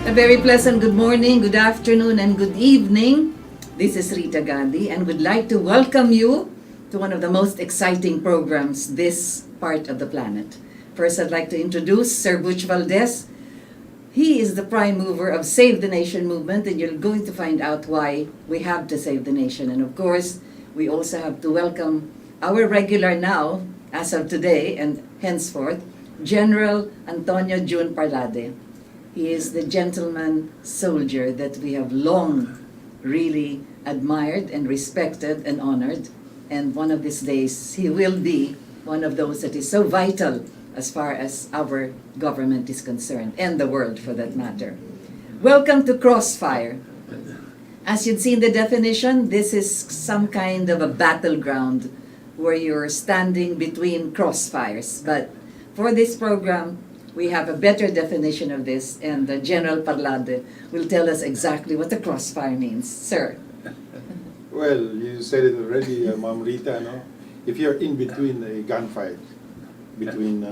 A very pleasant good morning, good afternoon, and good evening. This is Rita Gadi and would like to welcome you to one of the most exciting programs this part of the planet. First, I'd like to introduce Sir Butch Valdes. He is the prime mover of Save the Nation movement, and you're going to find out why we have to save the nation. And of course, we also have to welcome our regular now, as of today and henceforth, General Antonio Jun Parlade. He is the gentleman soldier that we have long really admired and respected and honored. And one of these days, he will be one of those that is so vital as far as our government is concerned, and the world for that matter. Welcome to Crossfire. As you'd seen the definition, this is some kind of a battleground where you're standing between crossfires. But for this program, we have a better definition of this, and General Parlade will tell us exactly what the crossfire means. Sir. Well, you said it already, Ma'am Rita, no? If you're in between a gunfight, between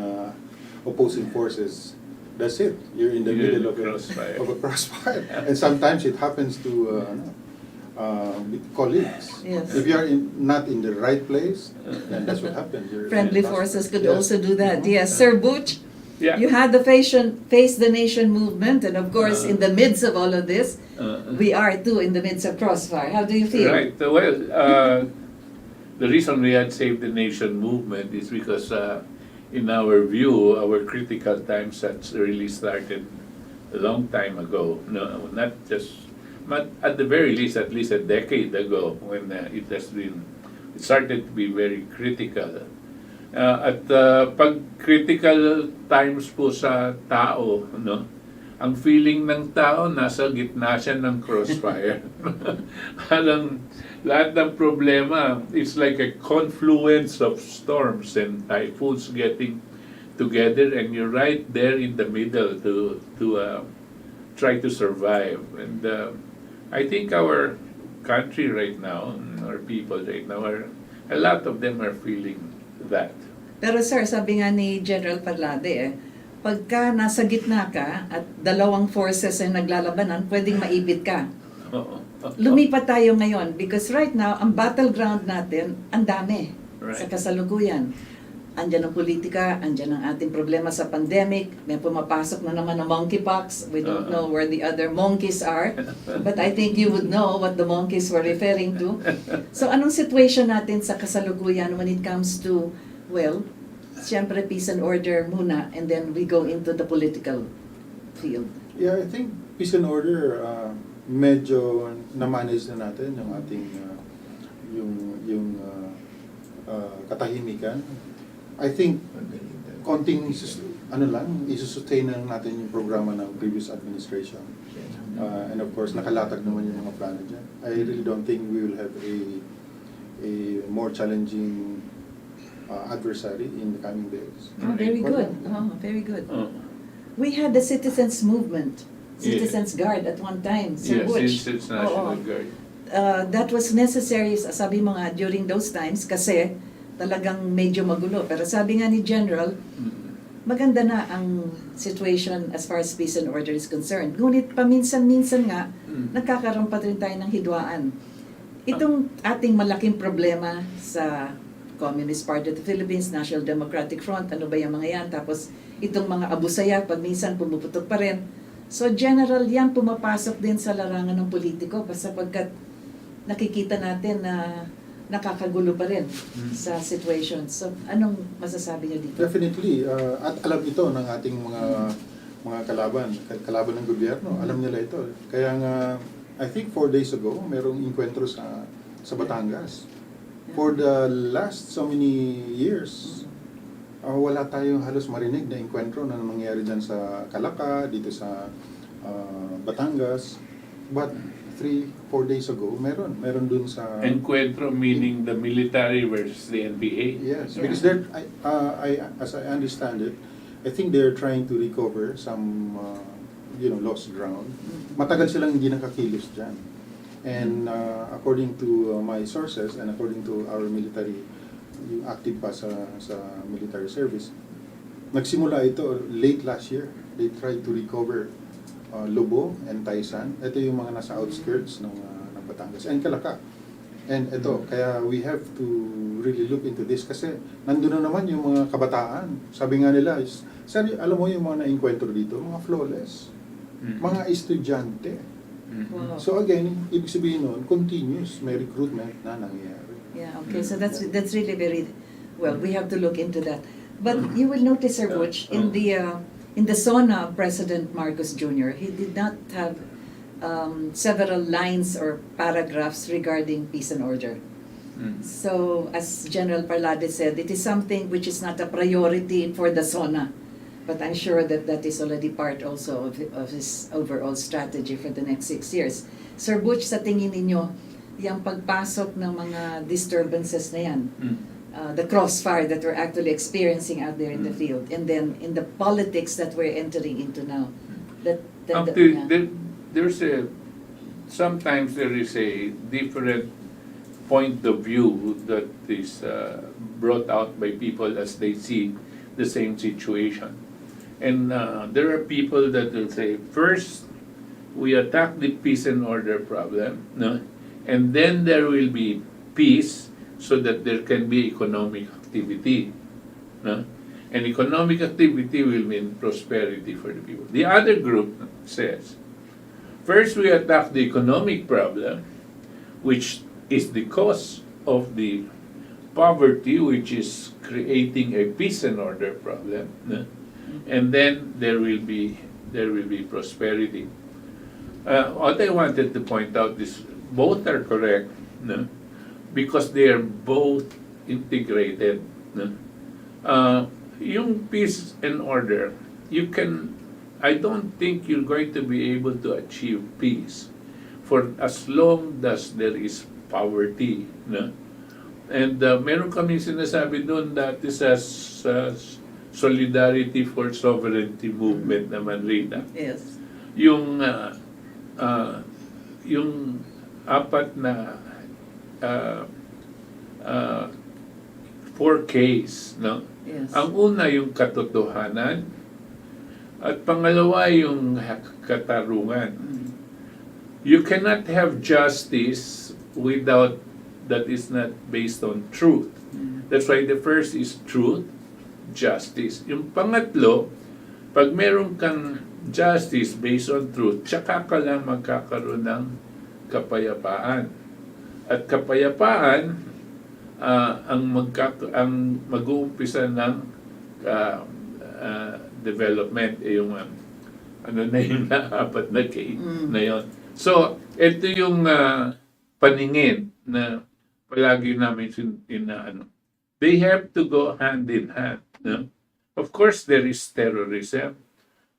opposing forces, that's it. You're in the middle of a crossfire. And sometimes it happens to colleagues. Yes. If you're not in the right place, then that's what happens. Friendly forces could Yes. also do that. Yes, Sir Butch. Yeah. You had the Face the Nation movement, and of course, in the midst of all of this, we are too in the midst of Crossfire. How do you feel? Right. Well, the reason we had Save the Nation movement is because, in our view, our critical times had really started a long time ago. No, not just, but at the very least, at least a decade ago, when it started to be very critical. At pag critical times po sa tao, no? Ang feeling ng tao, nasa gitna siya ng crossfire. Parang lahat ng problema, it's like a confluence of storms and typhoons getting together, and you're right there in the middle to try to survive. And I think our country right now, our people right now, a lot of them are feeling that. Pero sir, sabi nga ni General Parlade, pagka nasa gitna ka at dalawang forces ay naglalabanan, pwedeng maipit ka. Lumipat tayo ngayon because right now, ang battleground natin, ang dami sa kasalukuyan. Andyan ang politika, andyan ang ating problema sa pandemic, may pumapasok na naman ng monkeypox. We don't know where the other monkeys are, but I think you would know what the monkeys were referring to. So anong situation natin sa kasalukuyan when it comes to, well, siyempre peace and order muna, and then we go into the political field. Yeah, I think peace and order, medyo na-manage na natin yung ating katahimikan. I think konting isusustain lang natin yung programa ng previous administration. And of course, nakalatag naman yung mga plano dyan. I really don't think we will have a more challenging adversary in the coming days. Oh, very good. Oh, very good. We had the citizens movement, Citizens Guard at one time. Sir Butch. Since National Guard. That was necessary, sabi mo nga, during those times kasi talagang medyo magulo. Pero sabi nga ni General, maganda na ang situation as far as peace and order is concerned. Ngunit paminsan-minsan nga, nagkakaroon pa rin tayo ng hidwaan. Itong ating malaking problema sa Communist Party of the Philippines, National Democratic Front, ano ba yung mga yan? Tapos itong mga abusaya, pag minsan pumuputok pa rin. So General, yan pumapasok din sa larangan ng politiko sapagkat nakikita natin na nakakagulo pa rin sa situation. So, anong masasabi niyo dito? Definitely. At alam ito ng ating mga kalaban ng gobyerno. Alam nila ito. Kaya nga, I think 4 days ago, merong inkwentro sa Batangas. For the last so many years, wala tayong halos marinig na inkwentro na nangyayari dyan sa Calaca, dito sa Batangas. But 3-4 days ago, meron dun sa... Encuentro meaning the military versus the NPA? Yes, because as I understand it, I think they're trying to recover some lost ground. Matagal silang hindi nakakilos dyan. And according to my sources and according to our military, yung active pa sa military service, nagsimula ito late last year. They tried to recover Lubo and Taisan. Ito yung mga nasa outskirts ng Batangas and Calaca. And ito, kaya we have to really look into this kasi nandun na naman yung mga kabataan. Sabi nga nila, sir, alam mo yung mga na-encuentro dito, mga flawless, mga estudyante. Wow. So again, ibig sabihin nun, continuous, may recruitment na nangyayari. Yeah, okay, so that's really very well. We have to look into that. But you will notice, Sir Butch, in the SONA of President Marcos Jr., he did not have several lines or paragraphs regarding peace and order. So, as General Parlade said, it is something which is not a priority for the SONA. But I'm sure that that is already part also of his overall strategy for the next 6 years. Sir Butch, sa tingin ninyo, yung pagpasok ng mga disturbances na yan, the crossfire that we're actually experiencing out there in the field, and then in the politics that we're entering into now, sometimes there is a different point of view that is brought out by people as they see the same situation. And there are people that will say, first, we attack the peace and order problem, no? And then there will be peace so that there can be economic activity. No? And economic activity will mean prosperity for the people. The other group says, first we attack the economic problem, which is the cause of the poverty, which is creating a peace and order problem. No? And then there will be prosperity. What I wanted to point out is both are correct, no? Because they are both integrated. No? Yung peace and order, I don't think you're going to be able to achieve peace for as long as there is poverty. No? And meron kami sinasabi doon dati sa Solidarity for Sovereignty movement naman, Rita. yes. Yung apat na 4Ks, no? Yes. Ang una yung katotohanan at pangalawa yung katarungan. You cannot have justice without that is not based on truth. That's why the first is truth, justice. Yung pangatlo, pag meron kang justice based on truth, tsaka ka lang magkakaroon ng kapayapaan. At kapayapaan ang mag-uumpisa ng development, yung ano na yung apat na K na yun. So, ito yung paningin na palagi namin inaano. They have to go hand in hand. No? Of course, there is terrorism.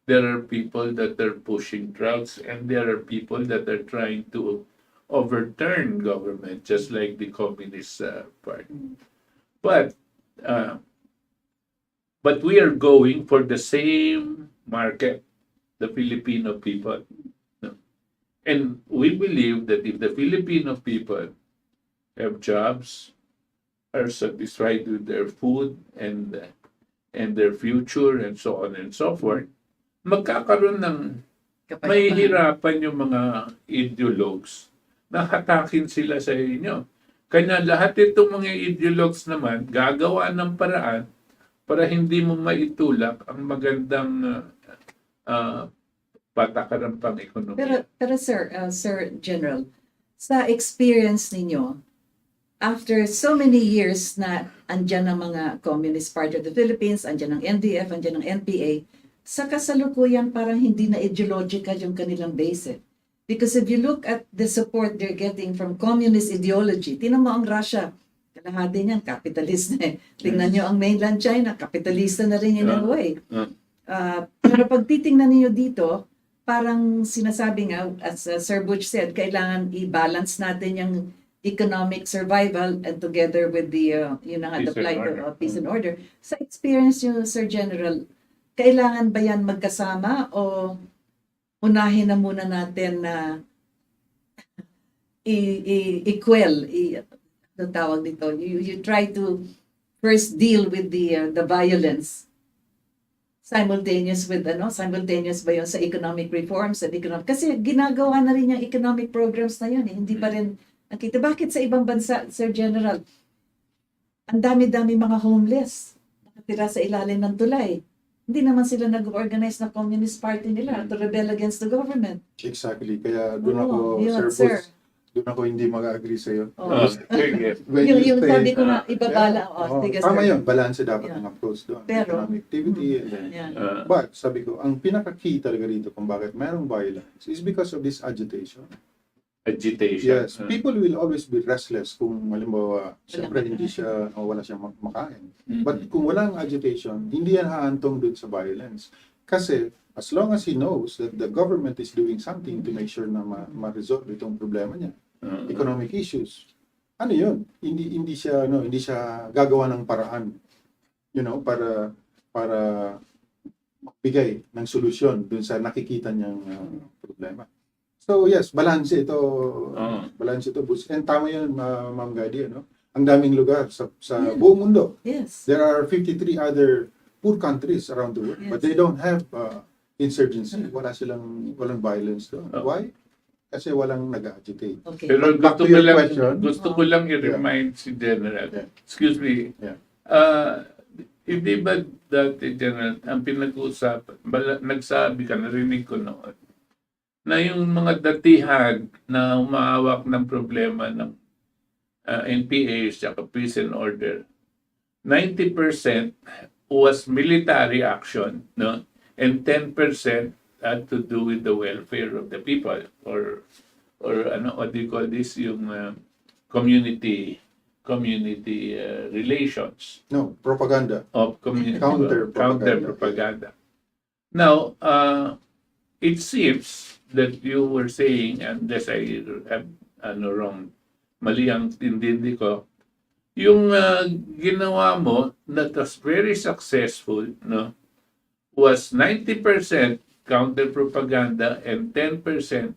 There are people that are pushing drugs, and there are people that are trying to overturn government, just like the Communist Party. But we are going for the same market, the Filipino people. No? And we believe that if the Filipino people have jobs, are satisfied with their food and their future and so on and so forth, magkakaroon ng mahihirapan yung mga ideologues na hatakin sila sa inyo. Kaya lahat itong mga ideologues naman gagawa ng paraan para hindi mo maitulak ang magandang patakaran pang-ekonomiya. Pero Sir General, sa experience ninyo, after so many years na andyan ang mga Communist Party of the Philippines, andyan ang NDF, andyan ang NPA, sa kasalukuyan parang hindi na ideological yung kanilang base. Because if you look at the support they're getting from communist ideology, tinan mo ang Russia, kalahati niyan, capitalist na eh. Tingnan nyo ang mainland China, kapitalista na rin in a way. Pero pag titingnan niyo dito, parang sinasabi nga, as Sir Butch said, kailangan i-balance natin yung economic survival and together with the the plight of peace and order. Sa experience nyo, Sir General, kailangan ba yan magkasama o unahin na muna natin na ang tawag dito, you try to first deal with the violence simultaneous ba yun sa economic reforms at economic, kasi ginagawa na rin yung economic programs na yun, hindi pa rin nakita. Bakit sa ibang bansa, Sir General, ang dami-dami mga homeless nakatira sa ilalim ng tulay? Hindi naman sila nag-organize na communist party nila to rebel against the government. Exactly. Kaya doon ako, Yun, Sir Butch, doon ako hindi mag-agree sa'yo. Oo. Sige. When you Yung say, sabi ko na ibabala. Sige, tama sir. yun, balance dapat Yeah. ang approach doon. Pero, Economic activity. And then, Yan. but sabi ko, ang pinaka-key talaga rito kung bakit mayroong violence is because of this agitation. Agitation. Yes, people will always be restless kung halimbawa, siyempre hindi siya, o wala siyang makain. But kung walang agitation, hindi yan haantong dun sa violence. Kasi as long as he knows that the government is doing something to make sure na ma-resolve itong problema niya, economic issues, ano yun? Hindi siya gagawa ng paraan, para magbigay ng solusyon dun sa nakikita niyang problema. So yes, balance ito, Butch. And tama yan, Ma'am Gadi, ang daming lugar sa buong mundo. Yes. There are 53 other poor countries around the world, but they don't have insurgency. Walang violence doon. Why? Kasi walang nag-agitate. Okay. Pero But back gusto to ko your lang, question. gusto ko lang i-remind si General. Yeah. Excuse me. Yeah. Hindi ba dati, General, ang pinag-uusapan, nagsabi ka, narinig ko noon, na yung mga datihan na umahawak ng problema ng NPAs at prison order, 90% was military action, no? And 10% had to do with the welfare of the people, or what do you call this, yung community relations No, propaganda. of community Counter-propaganda. propaganda. Now, it seems that you were saying, unless I have wrong, mali ang intindi ko, yung ginawa mo that was very successful, no, was 90% counter-propaganda and 10%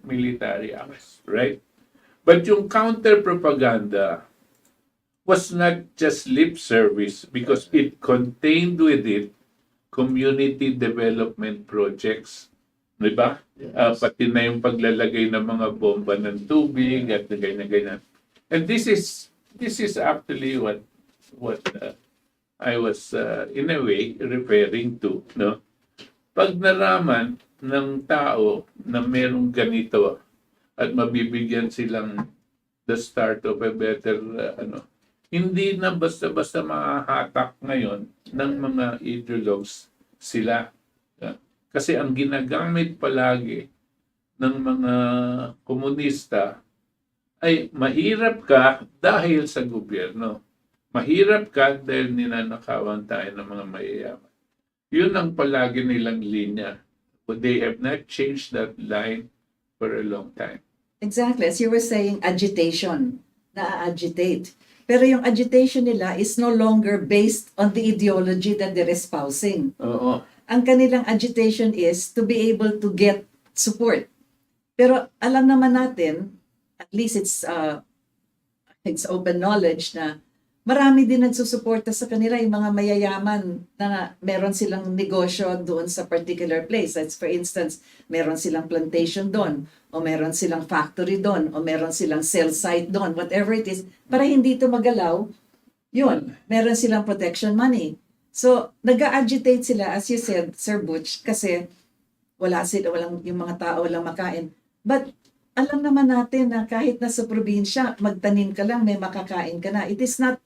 military acts, right? But yung counter-propaganda was not just lip service because it contained with it community development projects. Diba? Yes. Pati na yung paglalagay ng mga bomba ng tubig at ganyan. And this is actually what I was in a way referring to, no? Pag naraman ng tao na merong ganito at mabibigyan silang the start of a better hindi na basta-basta mahahatak ngayon ng mga ideologues sila. Kasi ang ginagamit palagi ng mga komunista ay mahirap ka dahil sa gobyerno. Mahirap ka dahil ninanakawan tayo ng mga mayayaman. Yun ang palagi nilang linya. But they have not changed that line for a long time. Exactly. As you were saying, agitation. Na-agitate. Pero yung agitation nila is no longer based on the ideology that they're espousing. Oo. Ang kanilang agitation is to be able to get support. Pero alam naman natin, at least it's open knowledge na marami din nagsusuporta sa kanila, yung mga mayayaman na meron silang negosyo doon sa particular place. That's for instance, meron silang plantation doon, o meron silang factory doon, o meron silang cell site doon, whatever it is, para hindi ito magalaw, yun, meron silang protection money. So, nag-agitate sila, as you said, Sir Butch, kasi walang yung mga tao walang makain. But alam naman natin na kahit nasa probinsya, magtanim ka lang, may makakain ka na. It is not,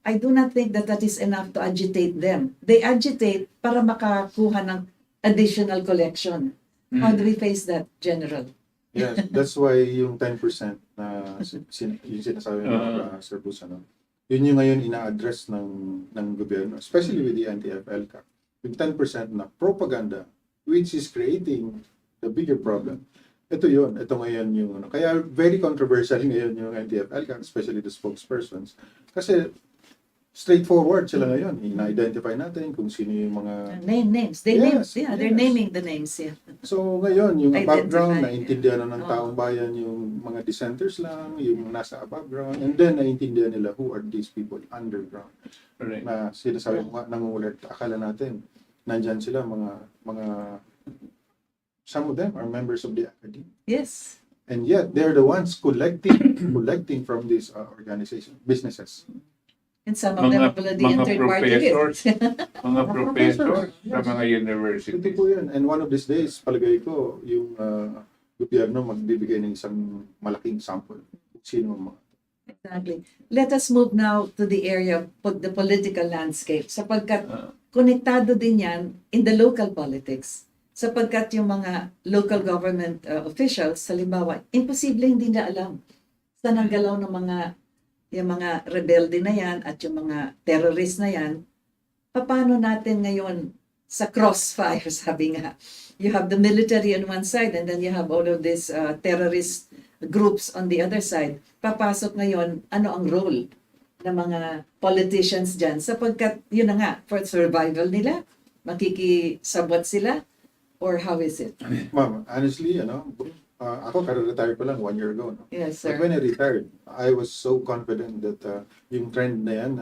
I do not think that is enough to agitate them. They agitate para makakuha ng additional collection. How do we face that, General? Yes, that's why yung 10% na yung sinasabi ng Sir Butch, yun yung ngayon ina-address ng gobyerno, especially with the anti-FLCAC. Yung 10% na propaganda, which is creating the bigger problem. Ito ngayon yung kaya very controversial ngayon yung anti-FLCAC, especially the spokespersons. Kasi straightforward sila ngayon. Ina-identify natin kung sino yung mga Names. They're naming the names. Yeah. So ngayon, yung Identify, above ground, yeah. naiintindihan na ng taong bayan yung mga dissenters lang, yung nasa above ground, and then naiintindihan nila who are these people underground. Right. Na sinasabi mo nga, nangungulit, akala natin, nandyan sila, mga some of them are members of the academy. Yes. And yet, they're the ones collecting from these organizations, businesses. And some of them have already entered party list. Mga professors sa mga Ito university. po yun. And one of these days, palagay ko, yung gobyerno magbibigay ng isang malaking sample. Sino ang mga. Exactly. Let us move now to the area of the political landscape sapagkat konektado din yan in the local politics. Sapagkat yung mga local government officials, halimbawa, imposible hindi na alam saan ang galaw ng yung mga rebelde na yan at yung mga terrorist na yan. Paano natin ngayon sa crossfire, sabi nga, you have the military on one side and then you have all of these terrorist groups on the other side. Papasok ngayon, ano ang role ng mga politicians dyan? Sapagkat, yun na nga, for survival nila, makikisabot sila, or how is it? Ma'am, honestly, ako kare-retire ko lang 1 year ago. No? Yes, sir. But when I retired, I was so confident that yung trend na yan,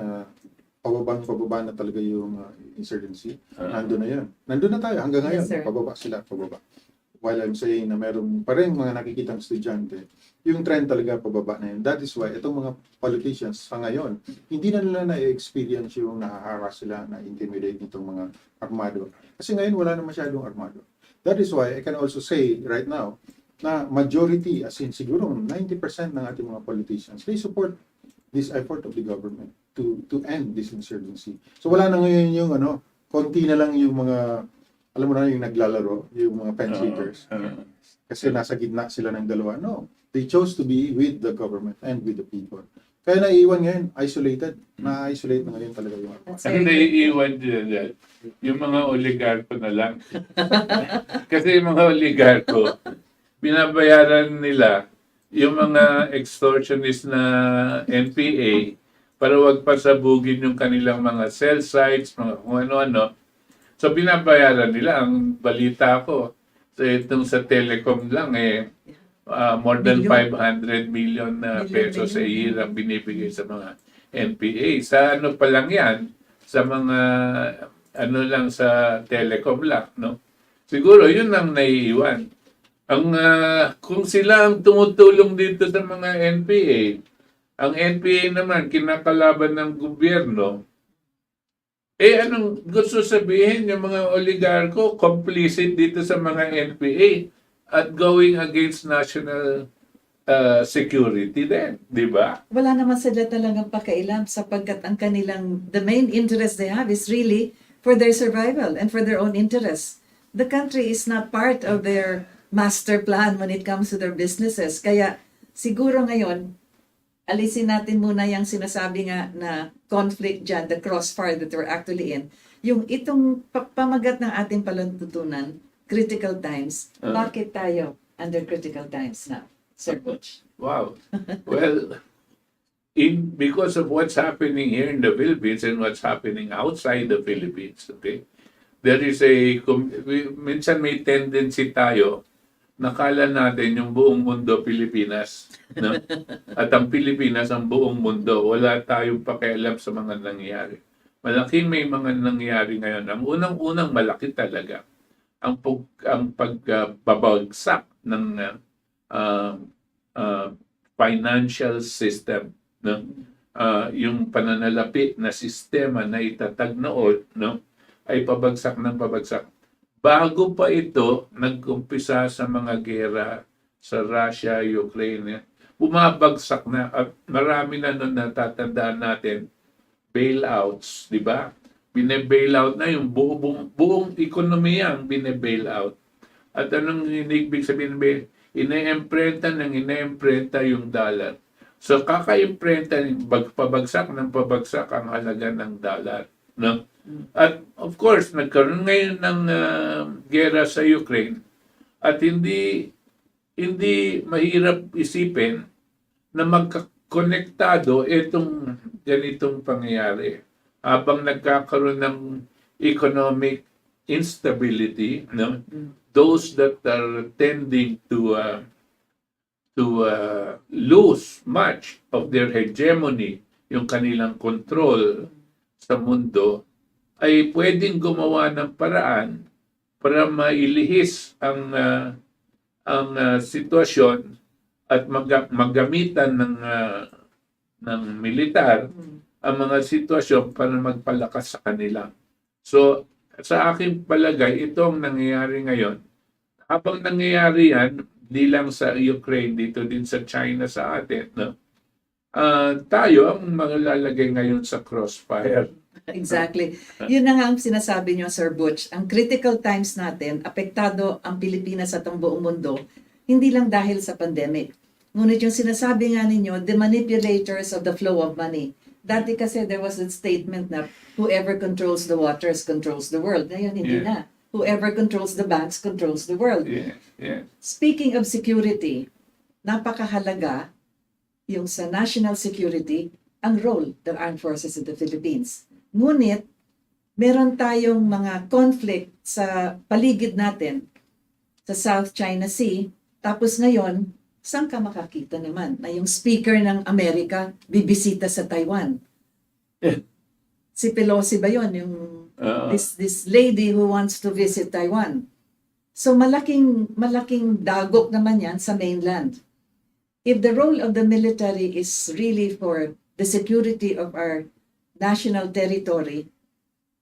pababa na talaga yung insurgency. Nandun na yan. Nandun na tayo hanggang ngayon. Yes, sir. Pababa sila, pababa. While I'm saying na meron pa rin mga nakikitang estudyante, yung trend talaga pababa na yan. That is why itong mga politicians sa ngayon, hindi na nila na-experience yung nahaharas sila, na-intimidate nitong mga armado. Kasi ngayon wala na masyadong armado. That is why I can also say right now na majority, as in siguro 90% ng ating mga politicians, they support this effort of the government to end this insurgency. So wala na ngayon yung konti na lang yung mga, alam mo na yung naglalaro, yung mga fence sitters. Kasi nasa gitna sila ng dalawa. No, they chose to be with the government and with the people. Kaya naiiwan ngayon, isolated. Na-isolate na ngayon talaga yung That's Ang very good. naiiwan dyan, yung mga oligarko na lang. Kasi yung mga oligarko, binabayaran nila yung mga extortionist na NPA para wag pasabugin yung kanilang mga cell sites, mga kung ano-ano. So binabayaran nila. Ang balita ko, itong sa telecom lang more than 500 million na pesos a year ang binibigay sa mga NPA. Sa ano pa lang yan, sa mga ano lang sa telecom lang, no? Siguro yun ang naiiwan. Kung sila ang tumutulong dito sa mga NPA, ang NPA naman kinakalaban ng gobyerno, anong gusto sabihin yung mga oligarko complicit dito sa mga NPA at going against national security din, di ba? Wala naman sila talagang pakailam sapagkat ang the main interest they have is really for their survival and for their own interests. The country is not part of their master plan when it comes to their businesses. Kaya siguro ngayon, alisin natin muna yung sinasabi nga na conflict dyan, the crossfire that we're actually in. Yung itong pamagat ng ating palantutunan, critical times. Bakit tayo under critical times now, Sir Butch? Wow. Well, because of what's happening here in the Philippines and what's happening outside the Philippines, okay? There is minsan may tendency tayo, nakala natin yung buong mundo Pilipinas, no? At ang Pilipinas ang buong mundo. Wala tayong pakialam sa mga nangyayari. Malaking may mga nangyayari ngayon. Ang unang-unang malaki talaga ang pagbabagsak ng financial system, no? Yung pananalapi na sistema na itatag noon, no? Ay pabagsak ng pabagsak. Bago pa ito, nag-umpisa sa mga gera sa Russia, Ukraine, bumabagsak na at marami na nun natatandaan natin, bailouts, di ba? Bine-bailout na yung buong ekonomiya ang bine-bailout. At anong ibig sabihin, ine-imprenta yung dollar. So kaka-imprenta, pabagsak ng pabagsak ang halaga ng dollar. No? At of course, nagkaroon ngayon ng gera sa Ukraine at hindi mahirap isipin na magkakonektado itong ganitong pangyayari. Habang nagkakaroon ng economic instability, no? Those that are tending to lose much of their hegemony, yung kanilang control sa mundo, ay pwedeng gumawa ng paraan para mailihis ang sitwasyon at maggamitan ng militar ang mga sitwasyon para magpalakas sa kanila. So, sa aking palagay, ito ang nangyayari ngayon. Habang nangyayari yan, di lang sa Ukraine, dito din sa China sa atin, no? Tayo ang malalagay ngayon sa crossfire. Exactly. Yun na nga ang sinasabi niyo, Sir Butch. Ang critical times natin, apektado ang Pilipinas at ang buong mundo, hindi lang dahil sa pandemic. Ngunit yung sinasabi nga ninyo, the manipulators of the flow of money. Dati kasi there was a statement na whoever controls the waters controls the world. Ngayon, hindi na. Whoever controls the banks controls the world. Yeah. Speaking of security, napakahalaga yung sa national security ang role ng armed forces of the Philippines. Ngunit, meron tayong mga conflict sa paligid natin sa South China Sea. Tapos ngayon, saan ka makakita naman na yung speaker ng Amerika bibisita sa Taiwan? Si Pelosi ba yun? Yung this lady who wants to visit Taiwan. So malaking dagok naman yan sa mainland. If the role of the military is really for the security of our national territory,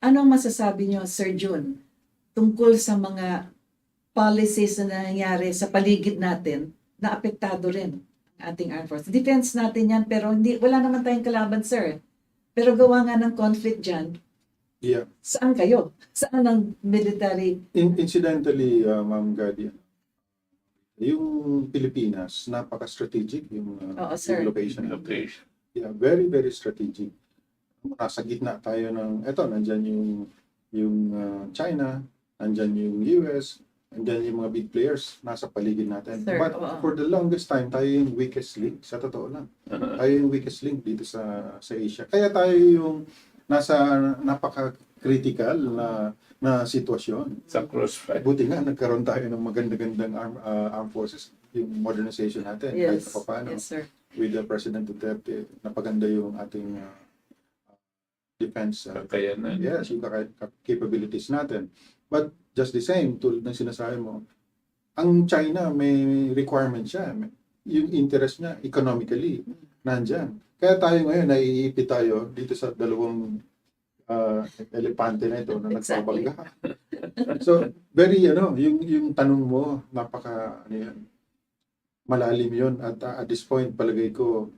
anong masasabi niyo, Sir Jun, tungkol sa mga policies na nangyayari sa paligid natin na apektado rin ang ating armed forces? Defense natin yan, pero wala naman tayong kalaban, sir. Pero gawa nga ng conflict dyan, saan kayo? Saan ang military? Incidentally, Ma'am Gadi, yung Pilipinas, napaka-strategic yung sir. location. Yeah, very, very strategic. Nasa gitna tayo ng, nandyan yung China, nandyan yung US, nandyan yung mga big players, nasa paligid natin. Sir, But for the longest time, tayo yung weakest link, sa totoo lang. Tayo yung weakest link dito sa Asia. Kaya tayo yung nasa napaka-critical na sitwasyon. Sa crossfire. Buti nga, nagkaroon tayo ng maganda-gandang armed forces, yung modernization natin. Kahit Yes, paano. yes, sir. With the President Duterte, napaganda yung ating defense. Kakayanan. Yes, yung capabilities natin. But just the same, tulad ng sinasabi mo, ang China may requirement siya. Yung interest niya economically nandyan. Kaya tayo ngayon, naiipit tayo dito sa dalawang elepante na ito na nagpabangga. So, very, yung tanong mo, malalim yun. At at this point, palagay ko,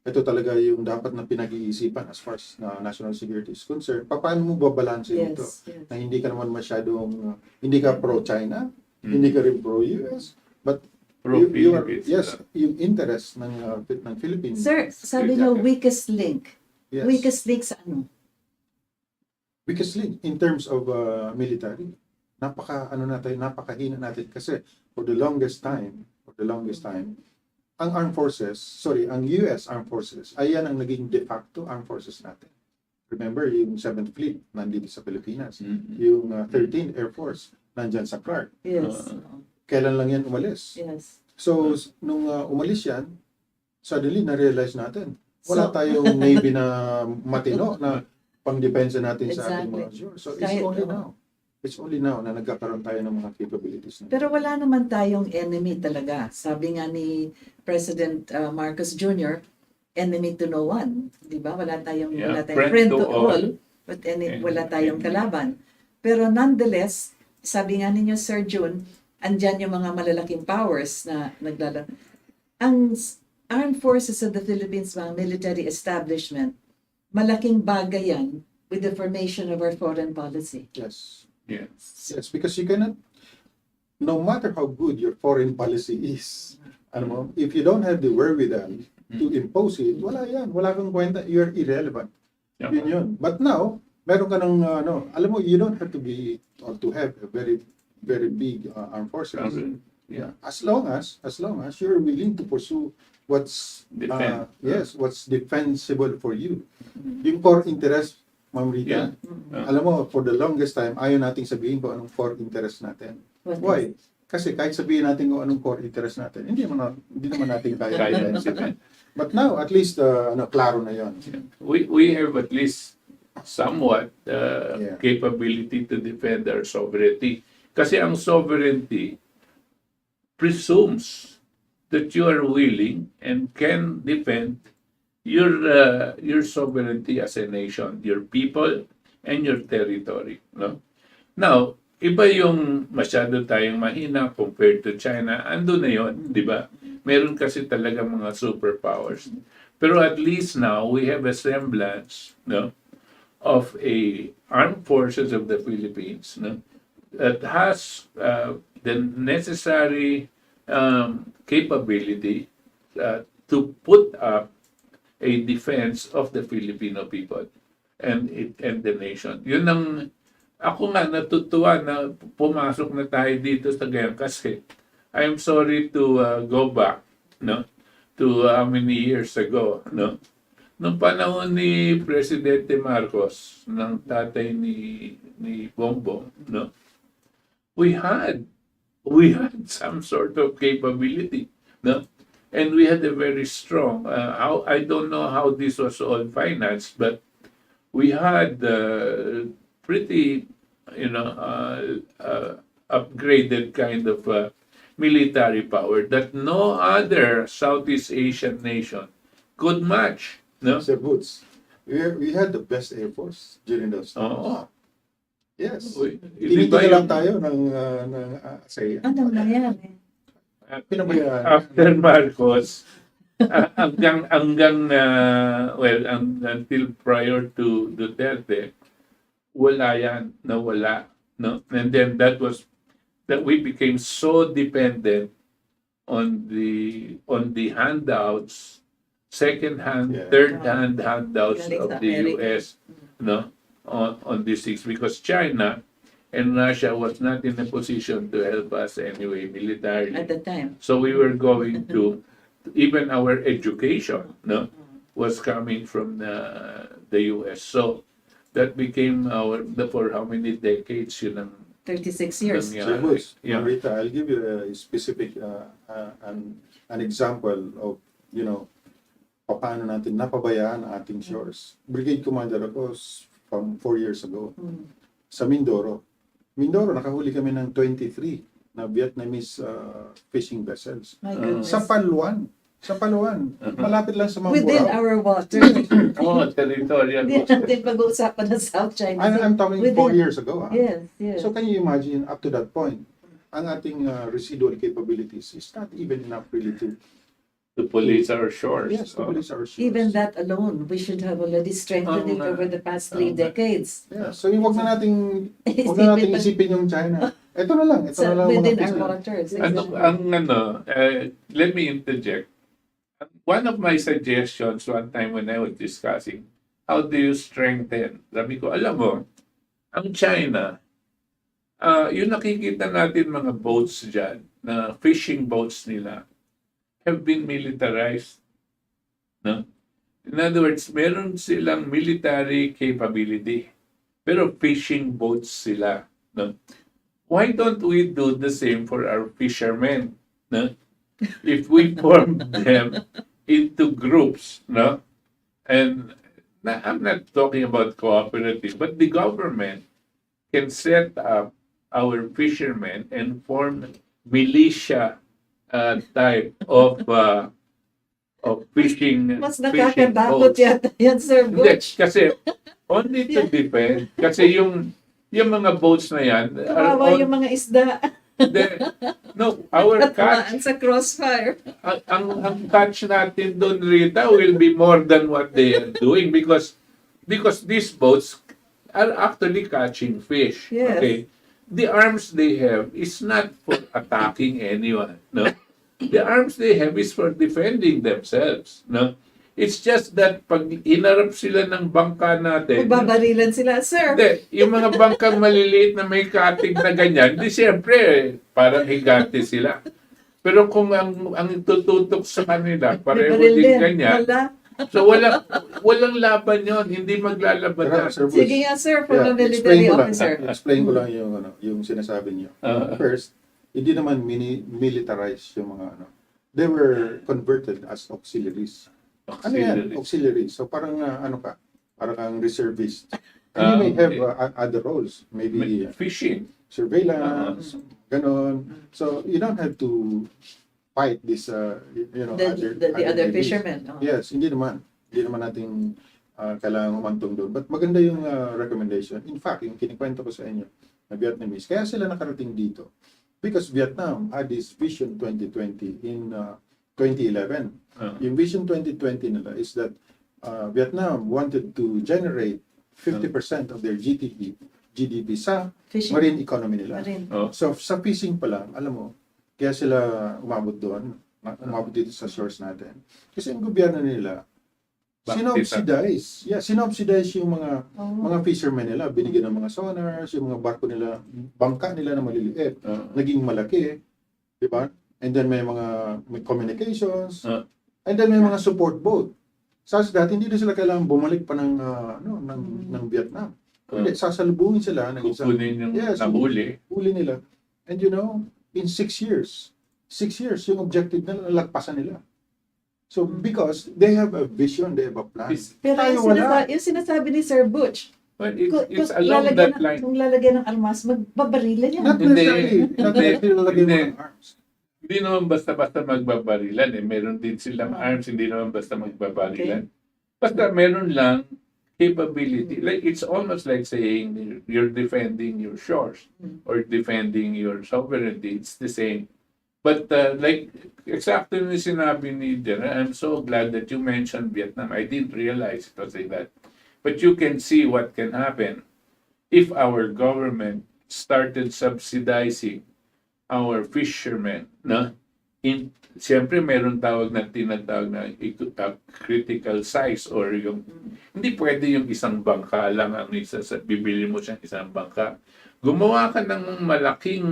ito talaga yung dapat na pinag-iisipan as far as national security is concerned. Paano mo babalansin ito? Yes. Na hindi ka naman masyadong, hindi ka pro-China, hindi ka rin pro-US, but you are, yes, yung interest ng Philippines. Sir, sabi niyo weakest link. Yes. Weakest link sa ano? Weakest link in terms of military. Napakahina natin kasi for the longest time, ang US Armed Forces, ay yan ang naging de facto armed forces natin. Remember, yung 7th Fleet, nandito sa Pilipinas. Yung 13th Air Force, nandyan sa Clark. Yes. Kailan lang yan umalis? Yes. So, nung umalis yan, suddenly na-realize natin, wala tayong Navy na matino na pang-depensa natin sa ating mga shore. So, it's only now na nagkakaroon tayo ng mga capabilities. Pero wala naman tayong enemy talaga. Sabi nga ni President Marcos Jr., enemy to no one. Di ba? Wala tayong friend to all, but wala tayong kalaban. Pero nonetheless, sabi nga ninyo, Sir Jun, andyan yung mga malalaking powers na naglalaro. Ang Armed Forces of the Philippines, mga military establishment, malaking bagay yan with the formation of our foreign policy. Yes. Yes. Because you cannot, no matter how good your foreign policy is, if you don't have the wherewithal to impose it, wala yan. Wala kang kwenta. You're irrelevant. Yun yun. But now, meron ka ng, alam mo, you don't have to be, or to have a very, very big armed forces. Yeah. As long as you're willing to pursue what's, what's defensible for you. Yung core interest, Ma'am Rita, alam mo, for the longest time, ayaw nating sabihin kung anong core interest natin. Why? Kasi kahit sabihin natin kung anong core interest natin, hindi naman natin kaya. But now, at least, klaro na yon. We have at least somewhat capability to defend our sovereignty. Kasi ang sovereignty presumes that you are willing and can defend your sovereignty as a nation, your people, and your territory. No? Now, iba yung masyado tayong mahina compared to China. Ando na yon, di ba? Meron kasi talaga mga superpowers. Pero at least now, we have a semblance, no, of a armed forces of the Philippines, no, that has the necessary capability to put up a defense of the Filipino people and the nation. Yun ang ako nga natutuwa na pumasok na tayo dito sa ganyan kasi I'm sorry to go back, no, to how many years ago, no. Nung panahon ni Presidente Marcos, ng tatay ni Bongbong, no, we had some sort of capability, no, and we had a very strong. I don't know how this was all financed, but we had pretty, upgraded kind of military power that no other Southeast Asian nation could match. No? Sir Boots, we had the best Air Force during those times. Oo. Yes. Iba Tinitingnan lang yung- tayo ng ASEAN. Ano na yan eh? Pinabayaan. After Marcos, until prior to Duterte, wala yan, nawala, no? And then that we became so dependent on the handouts, second-hand, Yeah. third-hand handouts Galing of sa the Amerika. US, no, on these things, because China and Russia was not in a position to help us anyway militarily. At the time. So we were going to even our education, no, was coming from the US. So that became for how many decades yun ang 36 years. Yeah. Sir Boots, Yeah. Rita, I'll give you a specific an example of, paano natin napabayaan ang ating shores. Brigade Commander ako from 4 years ago sa Mindoro. Mindoro, nakahuli kami ng 23 na Vietnamese fishing vessels. My goodness. Sa Paluan. Malapit lang sa Within Mamburao. our water. territorial. Hindi natin pag-uusapan ng South China Sea. I'm talking 4 Within- years ago. Yes, yes. So can you imagine up to that point, ang ating residual capabilities is not even enough really To police our shores. yes, to police our shores. Even that alone, we should have already strengthened it over the past 3 decades. Yeah, so wag na nating isipin yung China. Ito na lang So, mga within our business. waters. Let me interject. One of my suggestions one time when I was discussing, how do you strengthen? Sabi ko, alam mo, ang China, yung nakikita natin mga boats dyan, na fishing boats nila, have been militarized. No? In other words, meron silang military capability, pero fishing boats sila. No? Why don't we do the same for our fishermen? No? If we form them into groups, no? And I'm not talking about cooperative, but the government can set up our fishermen and form militia type of fishing Mas fishing nakakatakot boats. yata yan, Sir Hindi, Butch. kasi only to defend. Kasi yung mga boats na yan, Kawawa yung mga isda. our Tamaan catch, sa Crossfire. ang catch natin doon, Rita, will be more than what they are doing because these boats are actually catching fish. Yes. Okay? The arms they have is not for attacking anyone, no? The arms they have is for defending themselves, no? It's just that pag inarap sila ng bangka natin, Magbabarilan sila, Sir. hindi, yung mga bangkang maliliit na may katig na ganyan, di siyempre, parang higante sila. Pero kung ang tututok sa kanila, pareho Baril din din. ganyan, Wala. so walang laban yon, hindi maglalaban Pero, yan. Sir Boots, Sige nga, Sir, from a military officer. Explain ko lang yung sinasabi niyo. First, hindi naman militarized yung mga They were converted as auxiliaries. Ano yan? Auxiliaries. So parang Parang kang reservist. And you may have other roles. Maybe Fishing. surveillance, ganon. So you don't have to fight this, The other ladies. fishermen. Oh. Yes, hindi naman. Hindi naman natin kailangan umantong doon. But maganda yung recommendation. In fact, yung kinikwento ko sa inyo na Vietnamese, kaya sila nakarating dito. Because Vietnam had this Vision 2020 in 2011. Yung Vision 2020 nila is that Vietnam wanted to generate 50% of their GDP sa Fishing. marine economy nila. Marine. Oh. So sa fishing pa lang, alam mo, kaya sila umabot doon, umabot dito sa source natin. Kasi ang gobyerno nila, sinubsidize yung mga fishermen nila, binigyan ng mga sonars, yung mga barko nila, bangka nila na maliliit, naging malaki, di ba? And then may communications, and then may mga support boat. Such that hindi na sila kailangan bumalik pa ng Vietnam. Hindi, sasalubungin sila ng isang Kukunin yung nahuli. huli nila. And in 6 years, yung objective nila, nalagpasan nila. So, because they have a vision, they have a plan. Pero Tayo wala. yung sinasabi ni Sir Butch, But it's along that line. kung lalagyan ng almas, magbabarilan yan. Not necessarily. Not necessarily lalagyan mo Hindi. ng arms. Hindi naman basta-basta magbabarilan eh. Meron din silang arms, hindi naman basta magbabarilan. Basta meron lang capability. Like it's almost like saying you're defending your shores or defending your sovereignty. It's the same. But like exactly yung sinabi ni Dena, I'm so glad that you mentioned Vietnam. I didn't realize it was like that. But you can see what can happen if our government started subsidizing our fishermen, no? Siyempre, meron tinatawag na critical size or yung, hindi pwede yung isang bangka lang ang bibili mo siyang isang bangka. Gumawa ka ng malaking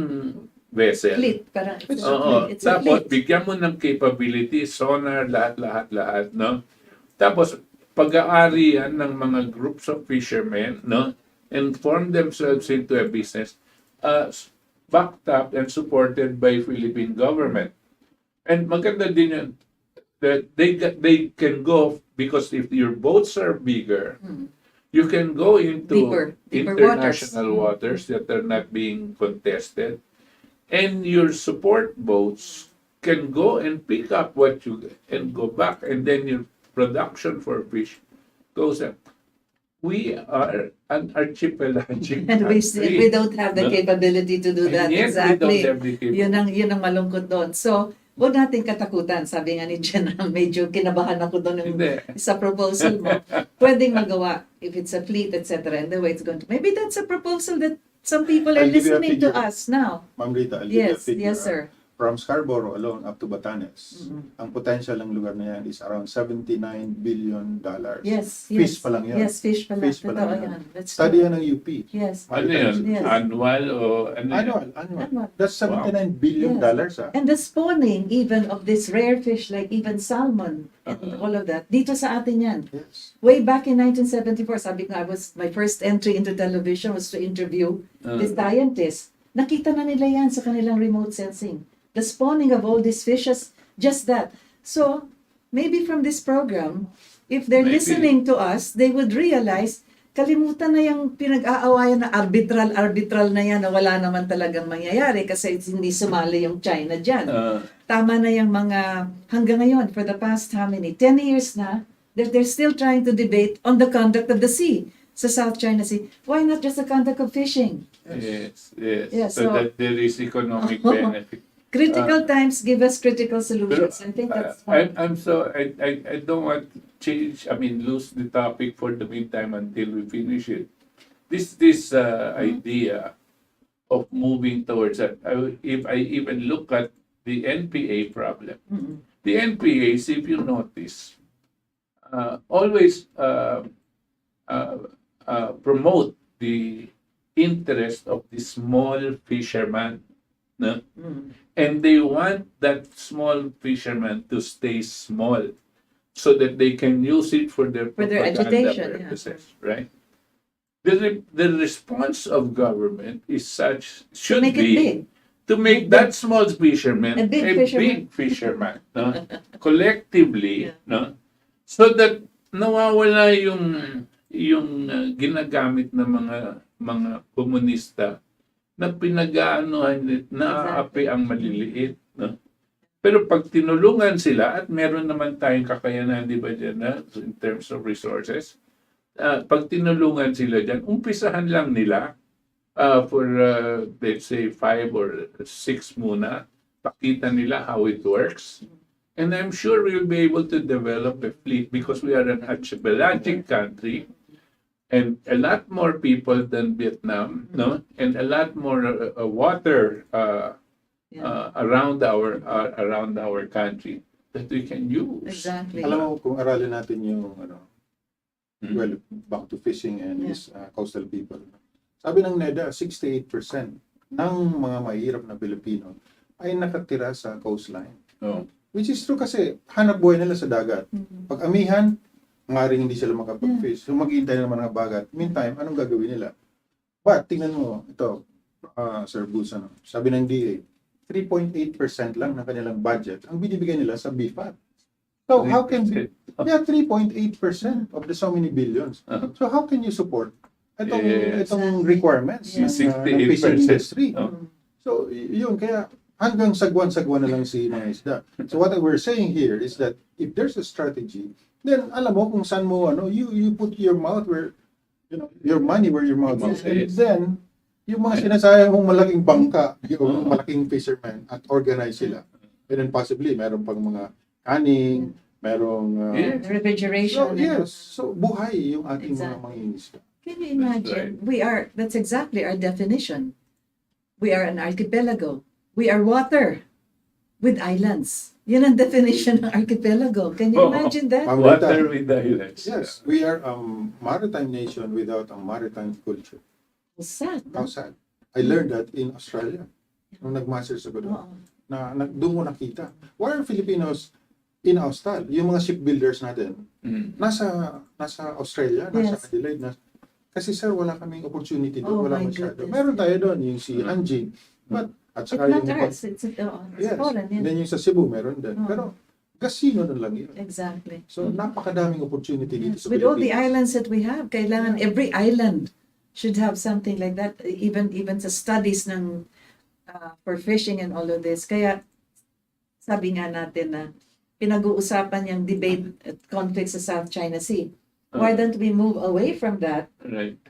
vessel. Fleet, parang it's a Tapos, fleet. bigyan mo ng capability, sonar, lahat, no? Tapos, pag-aarian ng mga groups of fishermen, no? And form themselves into a business, backed up and supported by Philippine government. And maganda din yun that they can go because if your boats are bigger, you can go into Deeper international waters that are not being contested, and your support boats can go and pick up what you get and go back, and then your production for fish goes up. We are an archipelagic And we country. don't have the No? capability to do that. And yet Exactly. we don't have the capability. Yun ang malungkot doon. So, huwag natin katakutan. Sabi nga ni Jen, medyo kinabahan ako doon Hindi. sa proposal mo. Pwedeng magawa if it's a fleet, etc. And the way it's going to. Maybe that's a proposal that some people are I'll give you a listening to figure. us now. Ma'am Rita, I'll give you a Yes, figure. yes, sir. From Scarborough alone up to Batanes, ang potential ng lugar na yan is around $79 billion. Yes, Fish yes. pa lang yan. Yes, fish pa lang. Fish pa lang Totoo yan. yan. That's Study true. yan ng UP. Yes. Ano yun? Yes. Annual o ano yun? Annual. Annual. That's $79 billion. Yes. Ah. And the spawning even of this rare fish like even salmon and all of that, dito sa atin yan. Yes. Way back in 1974, sabi ko, my first entry into television was to interview the scientists. Nakita na nila yan sa kanilang remote sensing. The spawning of all these fishes, just that. So, maybe from this program, if they're Maybe. listening to us, they would realize, kalimutan na yung pinag-aawayan na arbitral na yan na wala naman talagang mangyayari kasi hindi sumali yung China dyan. Tama na yung mga, hanggang ngayon, for the past how many, 10 years na, they're still trying to debate on the conduct of the sea, sa South China Sea. Why not just the conduct of fishing? Yes. Yeah, so that there is economic benefit. Critical times give us critical Pero, solutions. I think that's fine. I don't want to change, lose the topic for the meantime until we finish it. This idea of moving towards that, if I even look at the NPA problem, the NPAs, if you notice, always promote the interest of the small fisherman. No? And they want that small fisherman to stay small so that they can use it for their propaganda agitation, purposes, right? The response of government is such, should Make it be big. to make that small fisherman A big fisherman. no? Collectively, no? So that nawawala yung ginagamit ng mga komunista na pinag-aanuhan, naaapi ang maliliit. No? Pero pag tinulungan sila, at meron naman tayong kakayanan, di ba dyan, in terms of resources, pag tinulungan sila dyan, umpisahan lang nila for, let's say, 5 or 6 muna, pakita nila how it works. And I'm sure we'll be able to develop a fleet because we are an archipelagic country and a lot more people than Vietnam, no? And a lot more water around our country that we can use. Exactly. Alam mo, kung aralin natin yung well, back to fishing and these coastal people. Sabi ng NEDA, 68% ng mga mahirap na Pilipino ay nakatira sa coastline. Oh. Which is true kasi hanap buhay nila sa dagat. Pag amihan, maaaring hindi sila makapag-fish. So maghihintay naman ng bagat. Meantime, anong gagawin nila? But, tingnan mo, ito, Sir Boots, sabi ng DA, 3.8% lang ng kanilang budget ang binibigay nila sa BFAT. So, how can... Yeah, 3.8% of the so many billions. So, how can you support itong requirements ng fishing industry? So, yun, kaya hanggang sagwan-sagwan na lang si mga isda. So what we're saying here is that if there's a strategy, then alam mo kung saan mo you put your mouth where your money where your mouth is. And then yung mga sinasayang mong malaking bangka, yung malaking fishermen at organize sila. And then possibly meron pang mga canning, merong refrigeration. So yes, so buhay yung ating mga mangingisda. Can you imagine? That's exactly our definition. We are an archipelago. We are water with islands. Yun ang definition ng archipelago. Can you imagine that? Water with islands. Yes, we are a maritime nation without a maritime culture. Sad. How sad. I learned that in Australia. Nung nag-masters ako doon. Doon ko nakita. Why are Filipinos in Austral? Yung mga shipbuilders natin, nasa Australia, nasa Adelaide. Kasi sir, wala kaming opportunity doon. Wala masyado. Meron tayo doon, yung si Anjing. But at saka it's not yung ours. It's foreign. Yeah. Then yung sa Cebu, meron din. Pero, casino na lang yun. Exactly. So, napakadaming opportunity dito sa With all the Pilipinas. islands that we have, kailangan every island should have something like that. Even sa studies ng for fishing and all of this. Kaya, sabi nga natin na pinag-uusapan yung debate at conflict sa South China Sea. Why don't we move away from that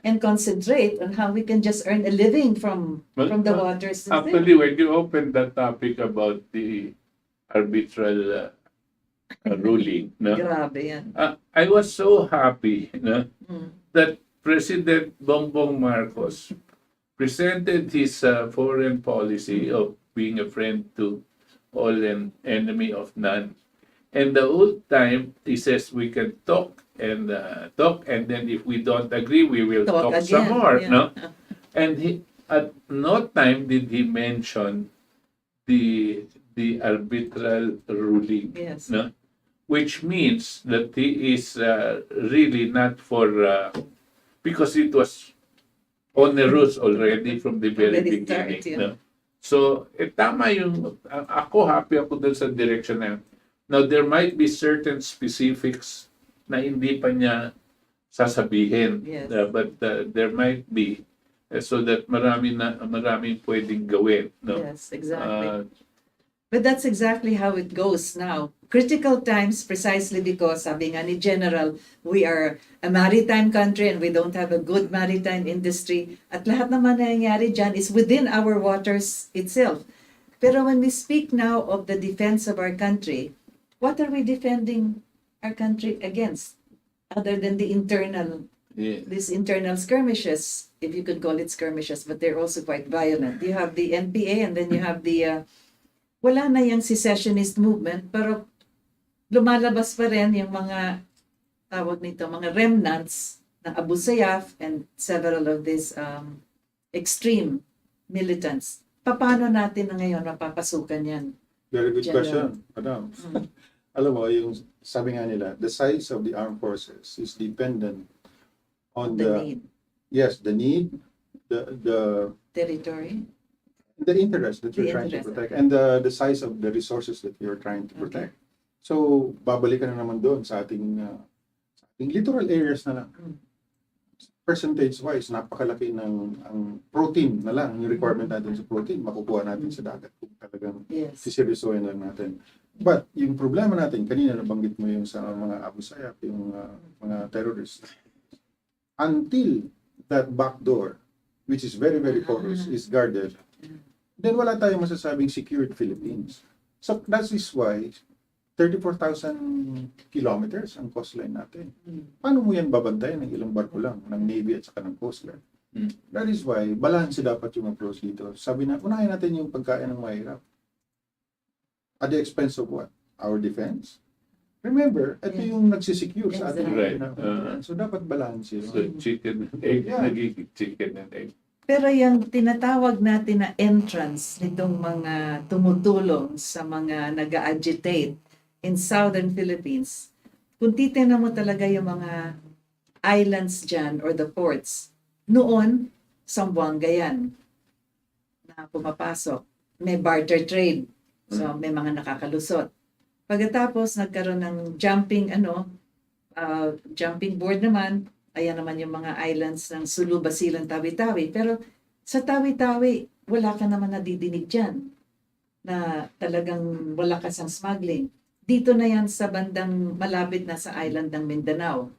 and concentrate on how we can just earn a living from the waters? Actually, when you open that topic about the arbitral ruling, Grabe yan. I was so happy that President Bongbong Marcos presented his foreign policy of being a friend to all and enemy of none. And the whole time, he says we can talk, and then if we don't agree, we will talk some more. No, and at no time did he mention the arbitral ruling. Yes. No, which means that he is really not for because it was onerous already from the very beginning. No? So tama yung ako happy ako dun sa direction na yun. Now there might be certain specifics na hindi pa niya sasabihin. Yes. But there might be so that maraming pwedeng gawin. No? Yes, exactly. But that's exactly how it goes now. Critical times precisely because, sabi nga ni General, we are a maritime country and we don't have a good maritime industry. At lahat naman na nangyayari dyan is within our waters itself. Pero when we speak now of the defense of our country, what are we defending our country against other than the internal these internal skirmishes, if you could call it skirmishes, but they're also quite violent. You have the NPA and then you have the wala na yung secessionist movement, pero lumalabas pa rin yung mga tawag nito, mga remnants ng Abu Sayyaf and several of these extreme militants. Paano natin na ngayon mapapasukan yan? Very good General. question, Madam. Alam mo, yung sabi nga nila, the size of the armed forces is dependent on The need. Yes, the need, the Territory. interest that you're trying to protect, and the size of the resources that you're trying to protect. So, babalikan na naman doon sa ating littoral areas na lang. percentage-wise, napakalaki ng ang protein na lang, yung requirement natin sa protein, makukuha natin sa dagat kung talagang Yes. siseryosohin lang natin. But yung problema natin, kanina nabanggit mo yung sa mga Abu Sayyaf, yung mga terrorists, until that back door, which is very, very porous, is guarded, then wala tayong masasabing secured Philippines. So that is why 34,000 kilometers ang coastline natin. Paano mo yan babantayan ng ilang barko lang, ng Navy at saka ng Coast Guard? That is why, balance dapat yung approach dito. Sabi na, unahin natin yung pagkain ng mahirap. At the expense of what? Our defense? Remember, ito yung nagsisecure sa ating Right. So dapat balance yun. So chicken and egg, Yeah. nagiging chicken and egg. Pero yung tinatawag natin na entrance nitong mga tumutulong sa mga nag-agitate in southern Philippines, kung titignan mo talaga yung mga islands dyan or the ports, noon, Zamboanga yan na pumapasok. May barter trade. So, may mga nakakalusot. Pagkatapos, nagkaroon ng jumping board naman. Ayan naman yung mga islands ng Sulu, Basilan, Tawi-Tawi. Pero sa Tawi-Tawi, wala ka naman nadidinig dyan na talagang wala ka sang smuggling. Dito na yan sa bandang malapit na sa island ng Mindanao.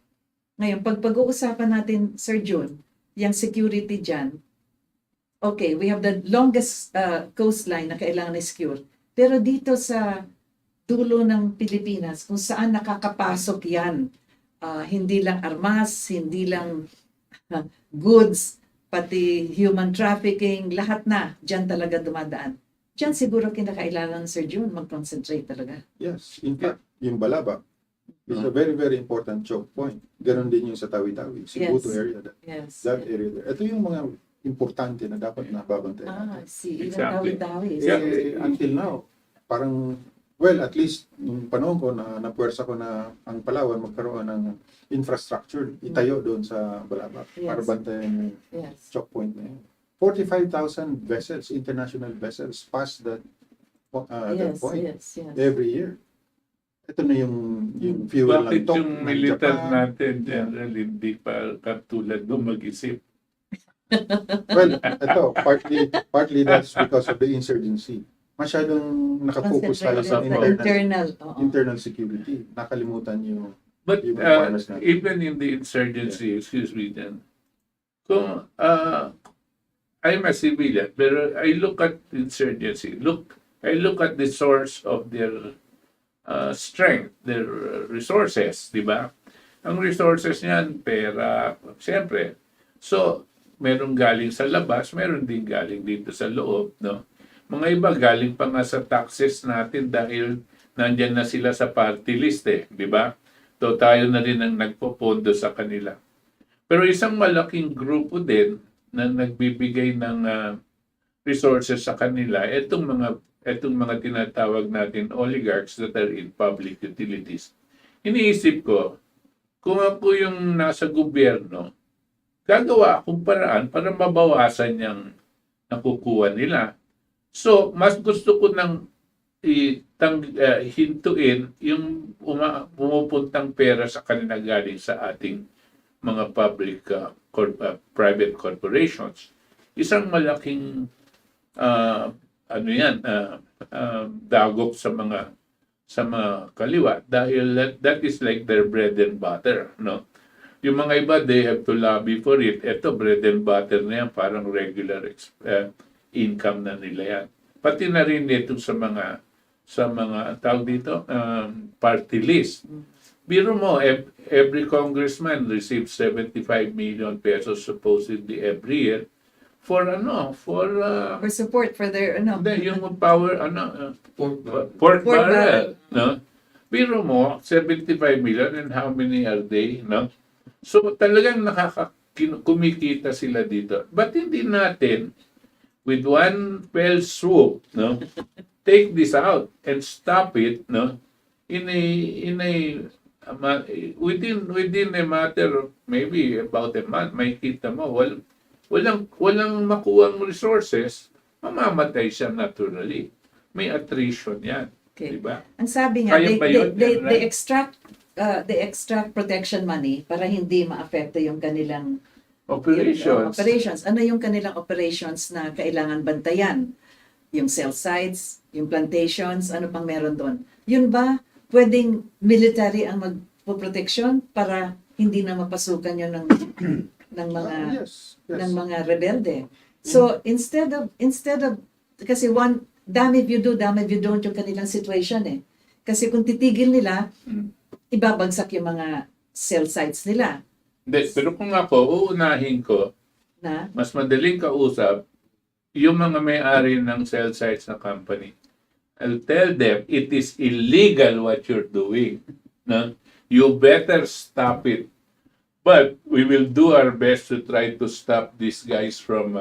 Ngayon, pag-uusapan natin, Sir Jun, yung security dyan, okay, we have the longest coastline na kailangan i-secure. Pero dito sa dulo ng Pilipinas, kung saan nakakapasok yan, hindi lang armas, hindi lang goods, pati human trafficking, lahat na, dyan talaga dumadaan. Diyan siguro kinakailangan, Sir Jun, mag-concentrate talaga. Yes, in fact, yung Balaba is a very, very important choke point. Ganon din yung sa Tawi-Tawi, Sibuto area, Yes. that area there. Ito yung mga importante na dapat nababantayan natin. See, even Exactly. Tawi-Tawi. Until now, parang, well, at least, nung panahon ko na napuwersa ko na ang Palawan magkaroon ng infrastructure, itayo doon sa Balaba para Yes. bantayan yung Yes. choke point na yun. 45,000 vessels, international vessels, pass that point Yes. every year. Ito na yung fuel Bakit ng top yung ng militar Japan. natin, General, hindi pa katulad mo mag-isip? Well, ito, partly that's because of the insurgency. Masyadong nakafocus tayo sa Concentrated sa internal, internal. internal security. Nakalimutan yung But Yung requirements natin. even in the insurgency, excuse me then, kung I'm a civilian, pero I look at insurgency, I look at the source of their strength, their resources, di ba? Ang resources niyan, pera, siyempre. So, meron galing sa labas, meron din galing dito sa loob, no? Mga iba galing pa nga sa taxes natin dahil nandyan na sila sa party list di ba? So, tayo na rin ang nagpopondo sa kanila. Pero isang malaking grupo din na nagbibigay ng resources sa kanila, itong mga tinatawag natin oligarchs that are in public utilities. Iniisip ko, kung ako yung nasa gobyerno, gagawa akong paraan para mabawasan yung nakukuha nila. So, mas gusto ko nang hintuin yung pumupuntang pera sa kanila galing sa ating mga public private corporations. Isang malaking dagok sa mga kaliwa dahil that is like their bread and butter, no? Yung mga iba, they have to lobby for it. Ito, bread and butter na yan, parang regular income na nila yan. Pati na rin ito sa mga tawag dito, party list. Biro mo, every congressman receives 75 million pesos supposedly every year for For support for their, yung power, pork barrel, no? Biro mo, 75 million and how many are they, no? So talagang kumikita sila dito. But hindi natin, with one fell swoop, no? Take this out and stop it, no? Within a matter of maybe about a month, may kita mo, walang makuhang resources, mamamatay siya naturally. May attrition yan. Okay. Diba? Ang sabi nga, Kaya ba yun, they right? extract protection money para hindi maapekto yung kanilang Operations. Ano yung kanilang operations na kailangan bantayan? Yung cell sites, yung plantations, ano pang meron doon? Yun ba pwedeng military ang magpoproteksyon para hindi na mapasukan yun ng mga Yes. ng mga rebelde? So instead of kasi damn if you do, damn if you don't yung kanilang situation eh. Kasi kung titigil nila, ibabagsak yung mga cell sites nila Pero kung ako, uunahin ko, na mas madaling kausap, yung mga may-ari ng cell sites na company. I'll tell them, it is illegal what you're doing. No? You better stop it. But we will do our best to try to stop these guys from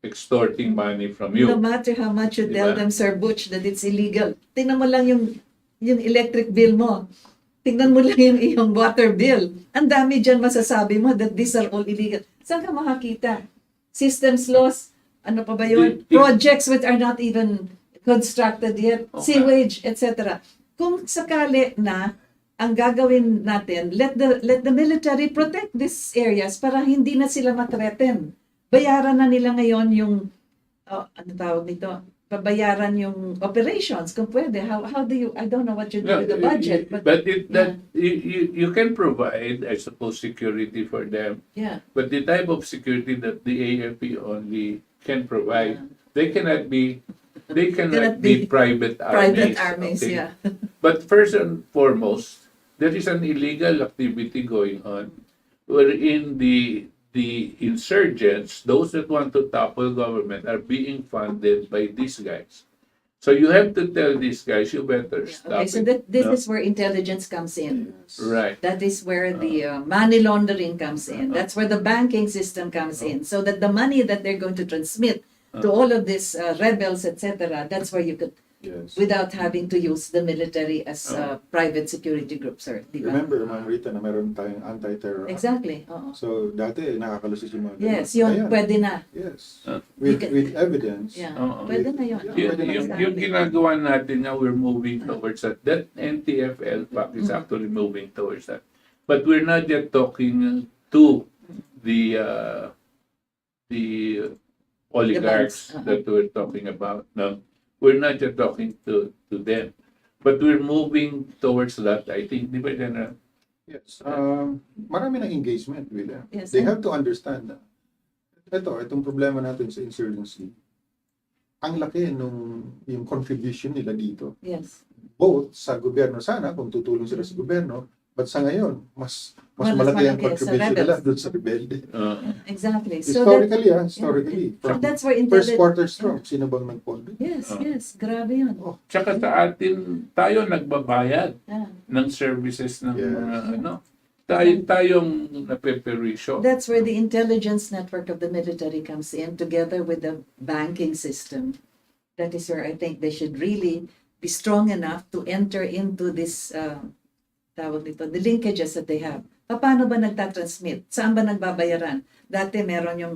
extorting money from you. no matter how much you tell Diba? them, Sir Butch, that it's illegal. Tingnan mo lang yung electric bill mo. Tingnan mo lang yung iyong water bill. Ang dami dyan masasabi mo that these are all illegal. Saan ka makakita? Systems laws, ano pa ba yun? Projects which are not even constructed yet, Okay. sewage, etc. Kung sakali na ang gagawin natin, let the military protect these areas para hindi na sila matreten. Bayaran na nila ngayon yung ano tawag nito? Babayaran yung operations kung pwede. How do you, I don't know what you do with the budget, but You can provide, I suppose, security for them. yeah. But the type of security that the AFP only can provide, they cannot be private Private armies. armies, okay? yeah. But first and foremost, there is an illegal activity going on wherein the insurgents, those that want to topple government, are being funded by these guys. So you have to tell these guys, you better stop Okay, so it. this no? is where intelligence comes in. Right. That is where the money laundering comes in. That's where the banking system comes in. So that the money that they're going to transmit to all of these rebels, etc., that's where you could, Yes. without having to use the military as private security groups, or di ba? Remember, Ma'am Rita, na meron tayong anti-terror act. Exactly. Oo. So, dati, nakakalusis yung mga Yes, ganun. yun, Ayan. pwede na. Yes. Ah. With, You can- with evidence. Yeah, Oo. pwede na yun. Yeah, Yung ginagawa natin nga, we're moving towards that. That NTFL pact is actually moving towards that. But we're not yet talking to the oligarchs banks, that we're talking about. No, we're not yet talking to them. But we're moving towards that. I think, di ba, General? Yes. Marami ng engagement with them. Yes, They and- have to understand na itong problema natin sa insurgency, ang laki yung contribution nila dito. Yes. Both sa gobyerno sana, kung tutulong sila sa gobyerno, but sa ngayon, mas Mas malaki ang malaki sa contribution rebels. nila doon sa rebelde. Exactly. So that, Historically, and from that's where first intelligence. quarter strong, sino bang nagpondo? Yes, yes. Grabe yun. Tsaka sa atin, tayo nagbabayad Yeah. ng services ng Yes. mga tayong napeperisyo. That's where the intelligence network of the military comes in, together with the banking system. That is where I think they should really be strong enough to enter into this, tawag nito, the linkages that they have. Paano ba nagtatransmit? Saan ba nagbabayaran? Dati meron yung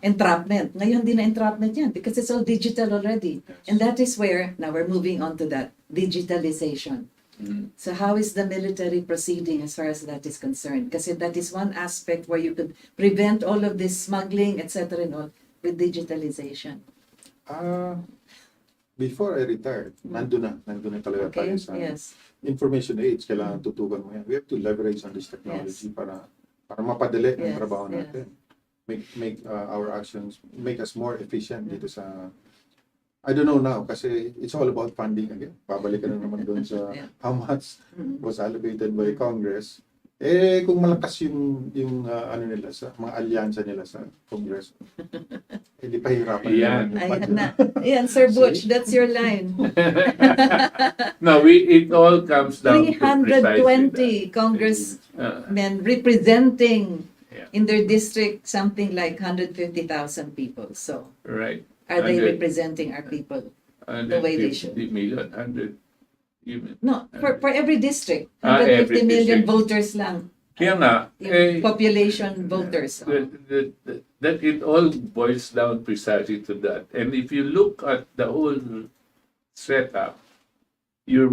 entrapment. Ngayon di na entrapment yan because it's all digital already. And that is where, now we're moving on to that, digitalization. So how is the military proceeding as far as that is concerned? Kasi that is one aspect where you could prevent all of this smuggling, etc. and all with digitalization. Before I retired, nandun na talaga Okay? tayo sa Yes. information age. Kailangan tutukan mo yan. We have to leverage on this technology para mapadali ang Yes, trabaho yes. natin. Make our actions, make us more efficient dito sa, I don't know now, kasi it's all about funding again. Babalik ka na naman doon sa Yeah. how much was allocated by Congress. Eh, kung malakas yung ano nila sa mga alyansa nila sa Congress, hindi pa hirapan Yan. naman yung Ayan budget. na. Ayan, Sir Butch, that's your line. No, it all comes down to precisely 320 congressmen that. representing Yeah. in their district something like 150,000 people. So, Right. are they 100 representing our people? The way they should. 150 million, 100. You mean? No, for every district. Every 150 million district. voters lang. Kaya nga, Yung population voters. that it all boils down precisely to that. And if you look at the whole setup, your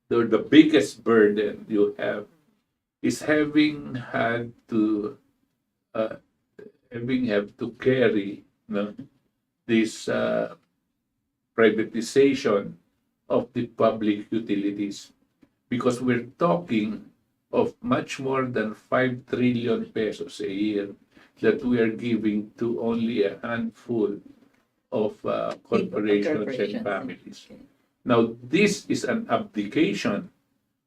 the biggest burden you have is uh, having have to carry, no, this privatization of the public utilities, because we're talking of much more than 5 trillion pesos a year that we are giving to only a handful of corporations and corporations. families. Okay. Now, this is an abdication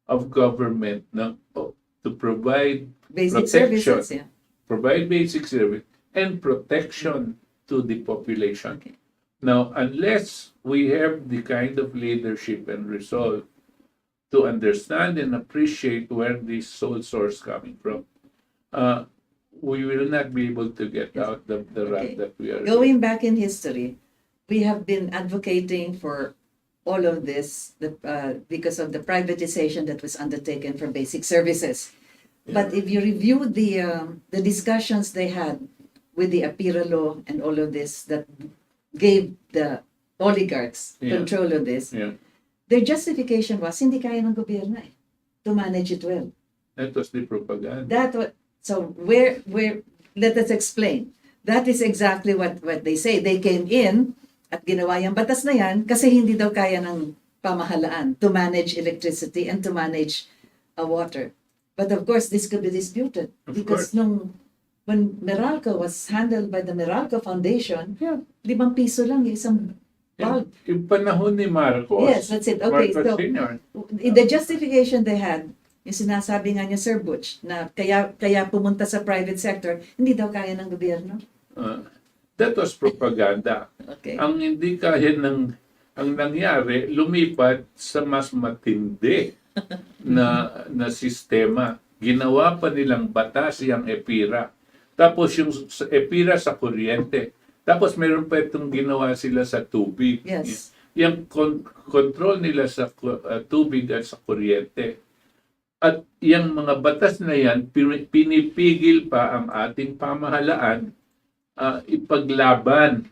of government, no, to provide Basic protection, services, yeah. provide basic service and protection to the population. Okay. Now, unless we have the kind of leadership and resolve to understand and appreciate where this sole source coming from, we will not be able to get out of the rut Okay. that we are in. Going back in history, we have been advocating for all of this because of the privatization that was undertaken for basic services. But if you review the discussions they had with the APIRA law and all of this that gave the oligarchs Yeah. control of this, Yeah, their justification was hindi kaya ng gobyerno to manage it well. that was the propaganda. So where let us explain. That is exactly what they say. They came in at ginawa yung batas na yan kasi hindi daw kaya ng pamahalaan to manage electricity and to manage water. But of course, this could be disputed Of because when Meralco was handled by the Meralco Foundation, Yeah. 5 piso lang yung isang bulb. Yung panahon ni Marcos. Yes, that's it. Okay, Marcos so Sr. the justification they had, yung sinasabi nga niya, Sir Butch, na kaya pumunta sa private sector, hindi daw kaya ng gobyerno. That was propaganda. Okay. Ang hindi kaya ang nangyari, lumipat sa mas matindi na sistema. Ginawa pa nilang batas yung EPIRA. Tapos yung EPIRA sa kuryente. Tapos meron pa itong ginawa sila sa tubig. Yes. Yung control nila sa tubig at sa kuryente. At yung mga batas na yan, pinipigil pa ang ating pamahalaan ipaglaban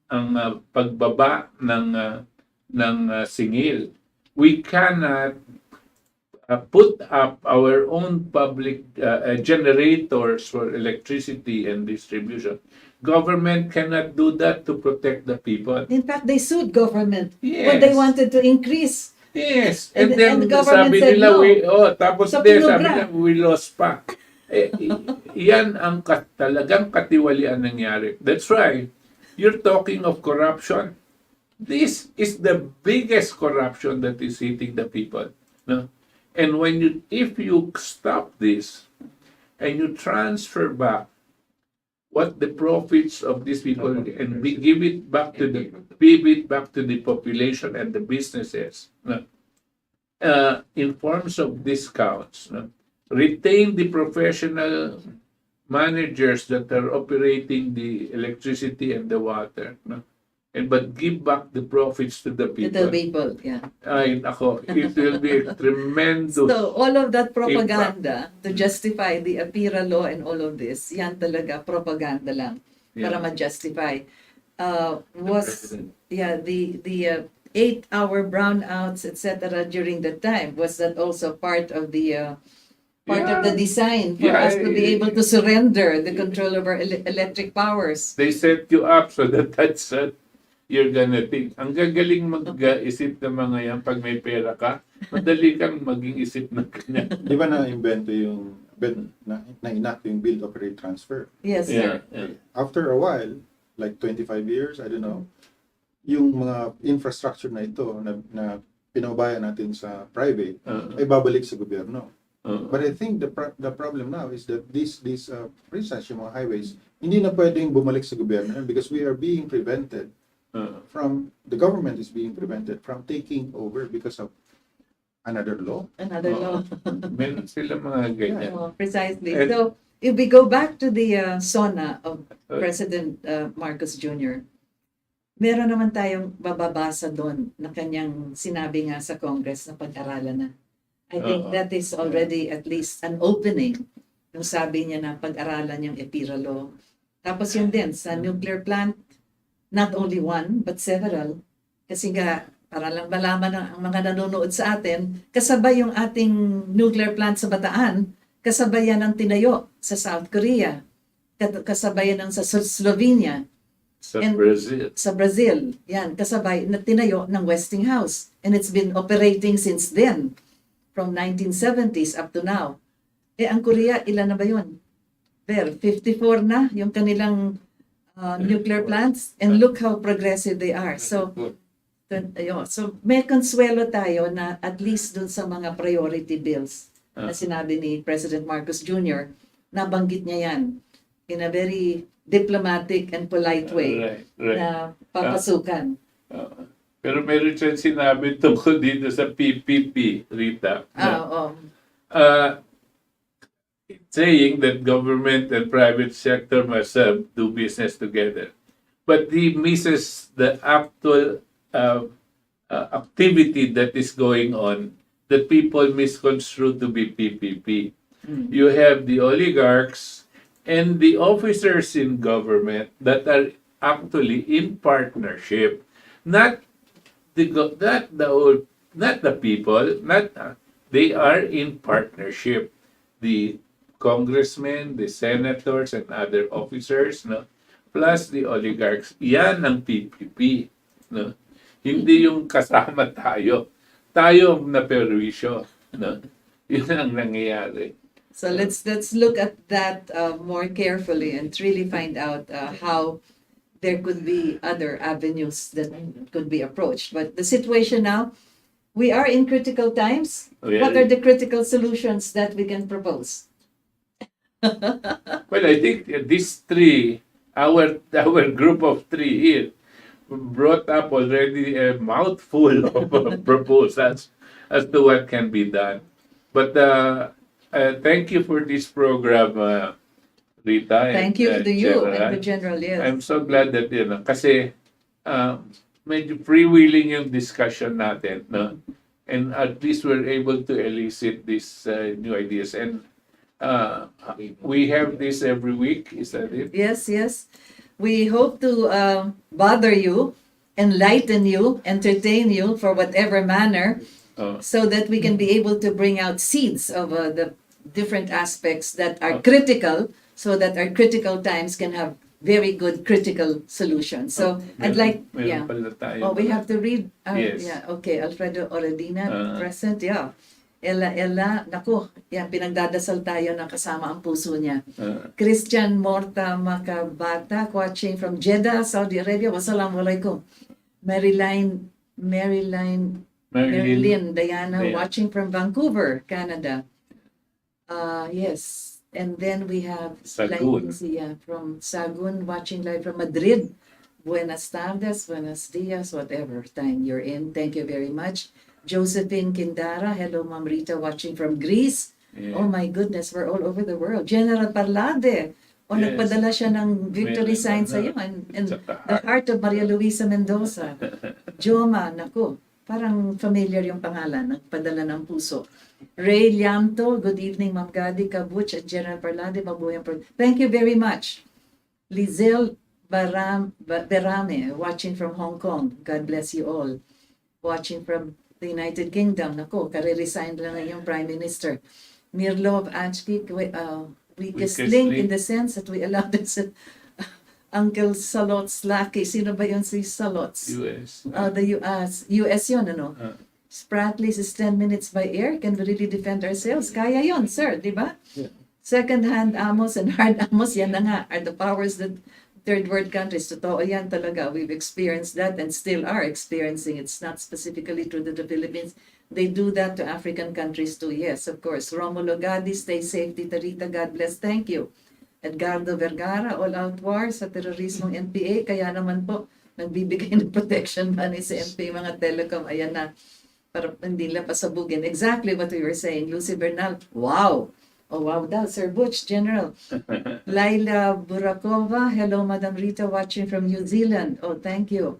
ang pagbaba ng singil. We cannot put up our own public generators for electricity and distribution. Government cannot do that to protect the people. In fact, they sued government Yes. when they wanted to increase. Yes. And- And then and the government sabi said nila, no. tapos So, din sabi pinubra. nila, we lost pa. Yan ang talagang katiwalian nangyari. That's right. You're talking of corruption. This is the biggest corruption that is hitting the people. No? And if you stop this and you transfer back what the profits of these people and give it back to the population and the businesses, no? In forms of discounts, no? Retain the professional managers that are operating the electricity and the water, no? But give back the profits to the To people. the people, yeah. Ay, nako, it will be a tremendous. So all of that propaganda to justify the APIRA law and all of this, yan talaga propaganda lang para Yeah. ma-justify. The 8-hour brownouts, etc. during the time, was that also part of the design for Yeah, us to be able to surrender the control over electric powers? They set you up so that's you're gonna think. Ang gagaling mag-isip ng mga yan pag may pera ka, madali kang maging isip ng kanya. Di ba na-invento na-enact yung build, operate, transfer? Yes, Yeah, sir. yeah. After a while, like 25 years, I don't know, yung mga infrastructure na ito na pinabayan natin sa private, ay babalik sa gobyerno. But I think the problem now is that these for instance, yung mga highways, hindi na pwedeng bumalik sa gobyerno because we are being prevented the government is being prevented from taking over because of another law. Another law. Meron sila mga ganyan. Oh, precisely. And- So, if we go back to the SONA of President Marcos Jr., meron naman tayong bababasa doon na kanyang sinabi nga sa Congress na pag-aralan na. I think that is already at least an opening. Yung sabi niya na pag-aralan yung EPIRA law. Tapos yun din, sa nuclear plant, not only one, but several. Kasi nga, para lang malaman ang mga nanonood sa atin, kasabay yung ating nuclear plant sa Bataan, kasabayan ng tinayo sa South Korea, kasabayan ng sa Slovenia, Sa And- Brazil. sa Brazil, yan, kasabay na tinayo ng Westinghouse. And it's been operating since then, from 1970s up to now. Ang Korea, ilan na ba yun? 54 na yung kanilang nuclear plants. And look how progressive they are. So may consuelo tayo na at least dun sa mga priority bills na sinabi ni President Marcos Jr., nabanggit niya yan in a very diplomatic and polite way Right. na papasukan. Pero meron siyang sinabi tungkol dito sa PPP, Rita. Oo. Saying that government and private sector must do business together. But he misses the actual activity that is going on that people misconstrue to be PPP. You have the oligarchs and the officers in government that are actually in partnership, not the people, they are in partnership. The congressmen, the senators, and other officers, no, plus the oligarchs. Yan ang PPP, no. Hindi yung kasama tayo. Tayo ang naperwisyo, no. Yun ang nangyayari. So let's look at that more carefully and really find out how there could be other avenues that could be approached. But the situation now, we are in critical times. Really? What are the critical solutions that we can propose? Well, I think these three, our group of three here, brought up already a mouthful of proposals as to what can be done. But thank you for this program, Rita. Thank you to you General. and the General, yes. I'm so glad that, kasi medyo freewheeling yung discussion natin, no? And at least we're able to elicit these new ideas. And we have this every week, is that it? Yes. We hope to bother you, enlighten you, entertain you for whatever manner, so that we can be able to bring out seeds of the different aspects that are critical, so that our critical times can have very good critical solutions. So I'd like, Pala tayo. Oh, we have to read. Yes. Yeah, okay. Alfredo Oradina, present, yeah. Ella, naku, yan, pinagdadasal tayo na kasama ang puso niya. Christian Morta Makabata, watching from Jeddah, Saudi Arabia. Wassalamualaikum. Marilyn Diana, watching from Vancouver, Canada. Yes. And then we have Sagun. From Sagun, watching live from Madrid. Buenas tardes, buenos dias, whatever time you're in. Thank you very much. Josephine Kindara, hello Ma'am Rita, watching from Greece. Yeah. Oh my goodness, we're all over the world. General Parlade, Yes. nagpadala siya ng victory sign sa iyo and the heart of Maria Luisa Mendoza. Joma, naku, parang familiar yung pangalan, nagpadala ng puso. Ray Lianto, good evening Ma'am Gadi, Butch at General Parlade, mabuhay ang Thank you very much. Lizelle Berame, watching from Hong Kong. God bless you all. Watching from the United Kingdom. Nako, kare-resign lang na yung Prime Minister. Mirlov Anchki, weakest link in the sense that we allowed this Uncle Salots Lucky. Sino ba yun si Salots? US. The US yun, ano? Spratlys is 10 minutes by air. Can we really defend ourselves? Kaya yun, sir, di ba? Yeah. Second-hand amos and hard amos, yan na nga, are the powers that third world countries, totoo yan talaga. We've experienced that and still are experiencing. It's not specifically true to the Philippines. They do that to African countries too. Yes, of course. Romulo Gadi, stay safe. Tita Rita, God bless. Thank you. Edgardo Vergara, all-out war sa terorismong NPA. Kaya naman po, nagbibigay ng protection money sa NPA, mga telecom. Ayan na, para hindi lang pasabugin. Exactly what we were saying. Lucy Bernal, wow! Oh, wow daw, Sir Butch, General. Laila Burakova, hello, Madam Rita, watching from New Zealand. Oh, thank you.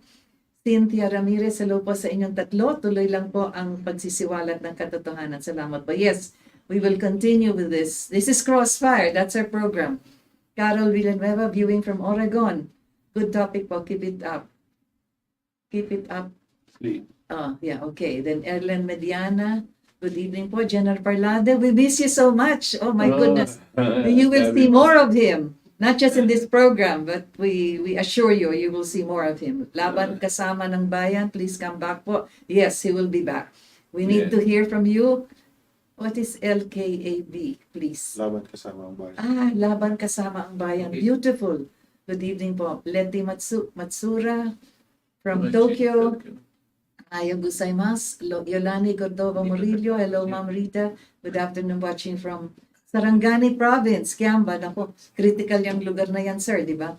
Cynthia Ramirez, hello po sa inyong tatlo. Tuloy lang po ang pagsisiwalat ng katotohanan. Salamat po. Yes, we will continue with this. This is Crossfire. That's our program. Carol Villanueva, viewing from Oregon. Good topic po. Keep it up. Keep it up. Sleep. Oh, yeah, okay. Then Erlen Mediana, Good evening po, General Parlade. We miss you so much. Oh my goodness. Oh, You will see sabi mo. more of him. Not just in this program, but we assure you, you will see more of him. Laban kasama ng bayan, please come back po. Yes, he will be back. We need to Yeah. hear from you. What is LKAB, please? Laban kasama ang bayan. Laban kasama ang bayan. Okay. Beautiful. Good evening po. Letty Matsura from Tokyo. Ayaw gozaimasu. Yolani Cordova Murillo. Hello, Ma'am Rita. Good afternoon, watching from Sarangani Province, Kiamba. Naku, critical yung lugar na yan, sir, di ba?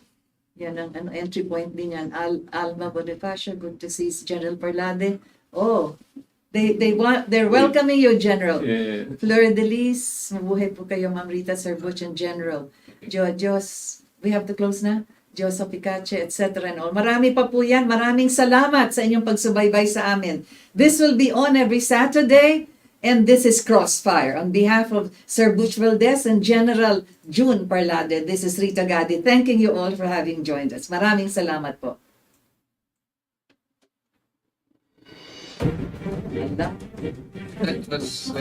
Yan ang entry point din yan. Alma Bonifacio, good to see General Parlade. Oh, they're welcoming you, General. Yeah. Fleur de Lis, mabuhay po kayo, Ma'am Rita, Sir Butch, and General. Jos, we have to close na? Joseph Picache, etc. and all. Marami pa po yan. Maraming salamat sa inyong pagsubaybay sa amin. This will be on every Saturday, and this is Crossfire. On behalf of Sir Butch Valdes and General Jun Parlade, this is Rita Gadi, thanking you all for having joined us. Maraming salamat po. That was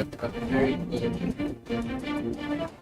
very good.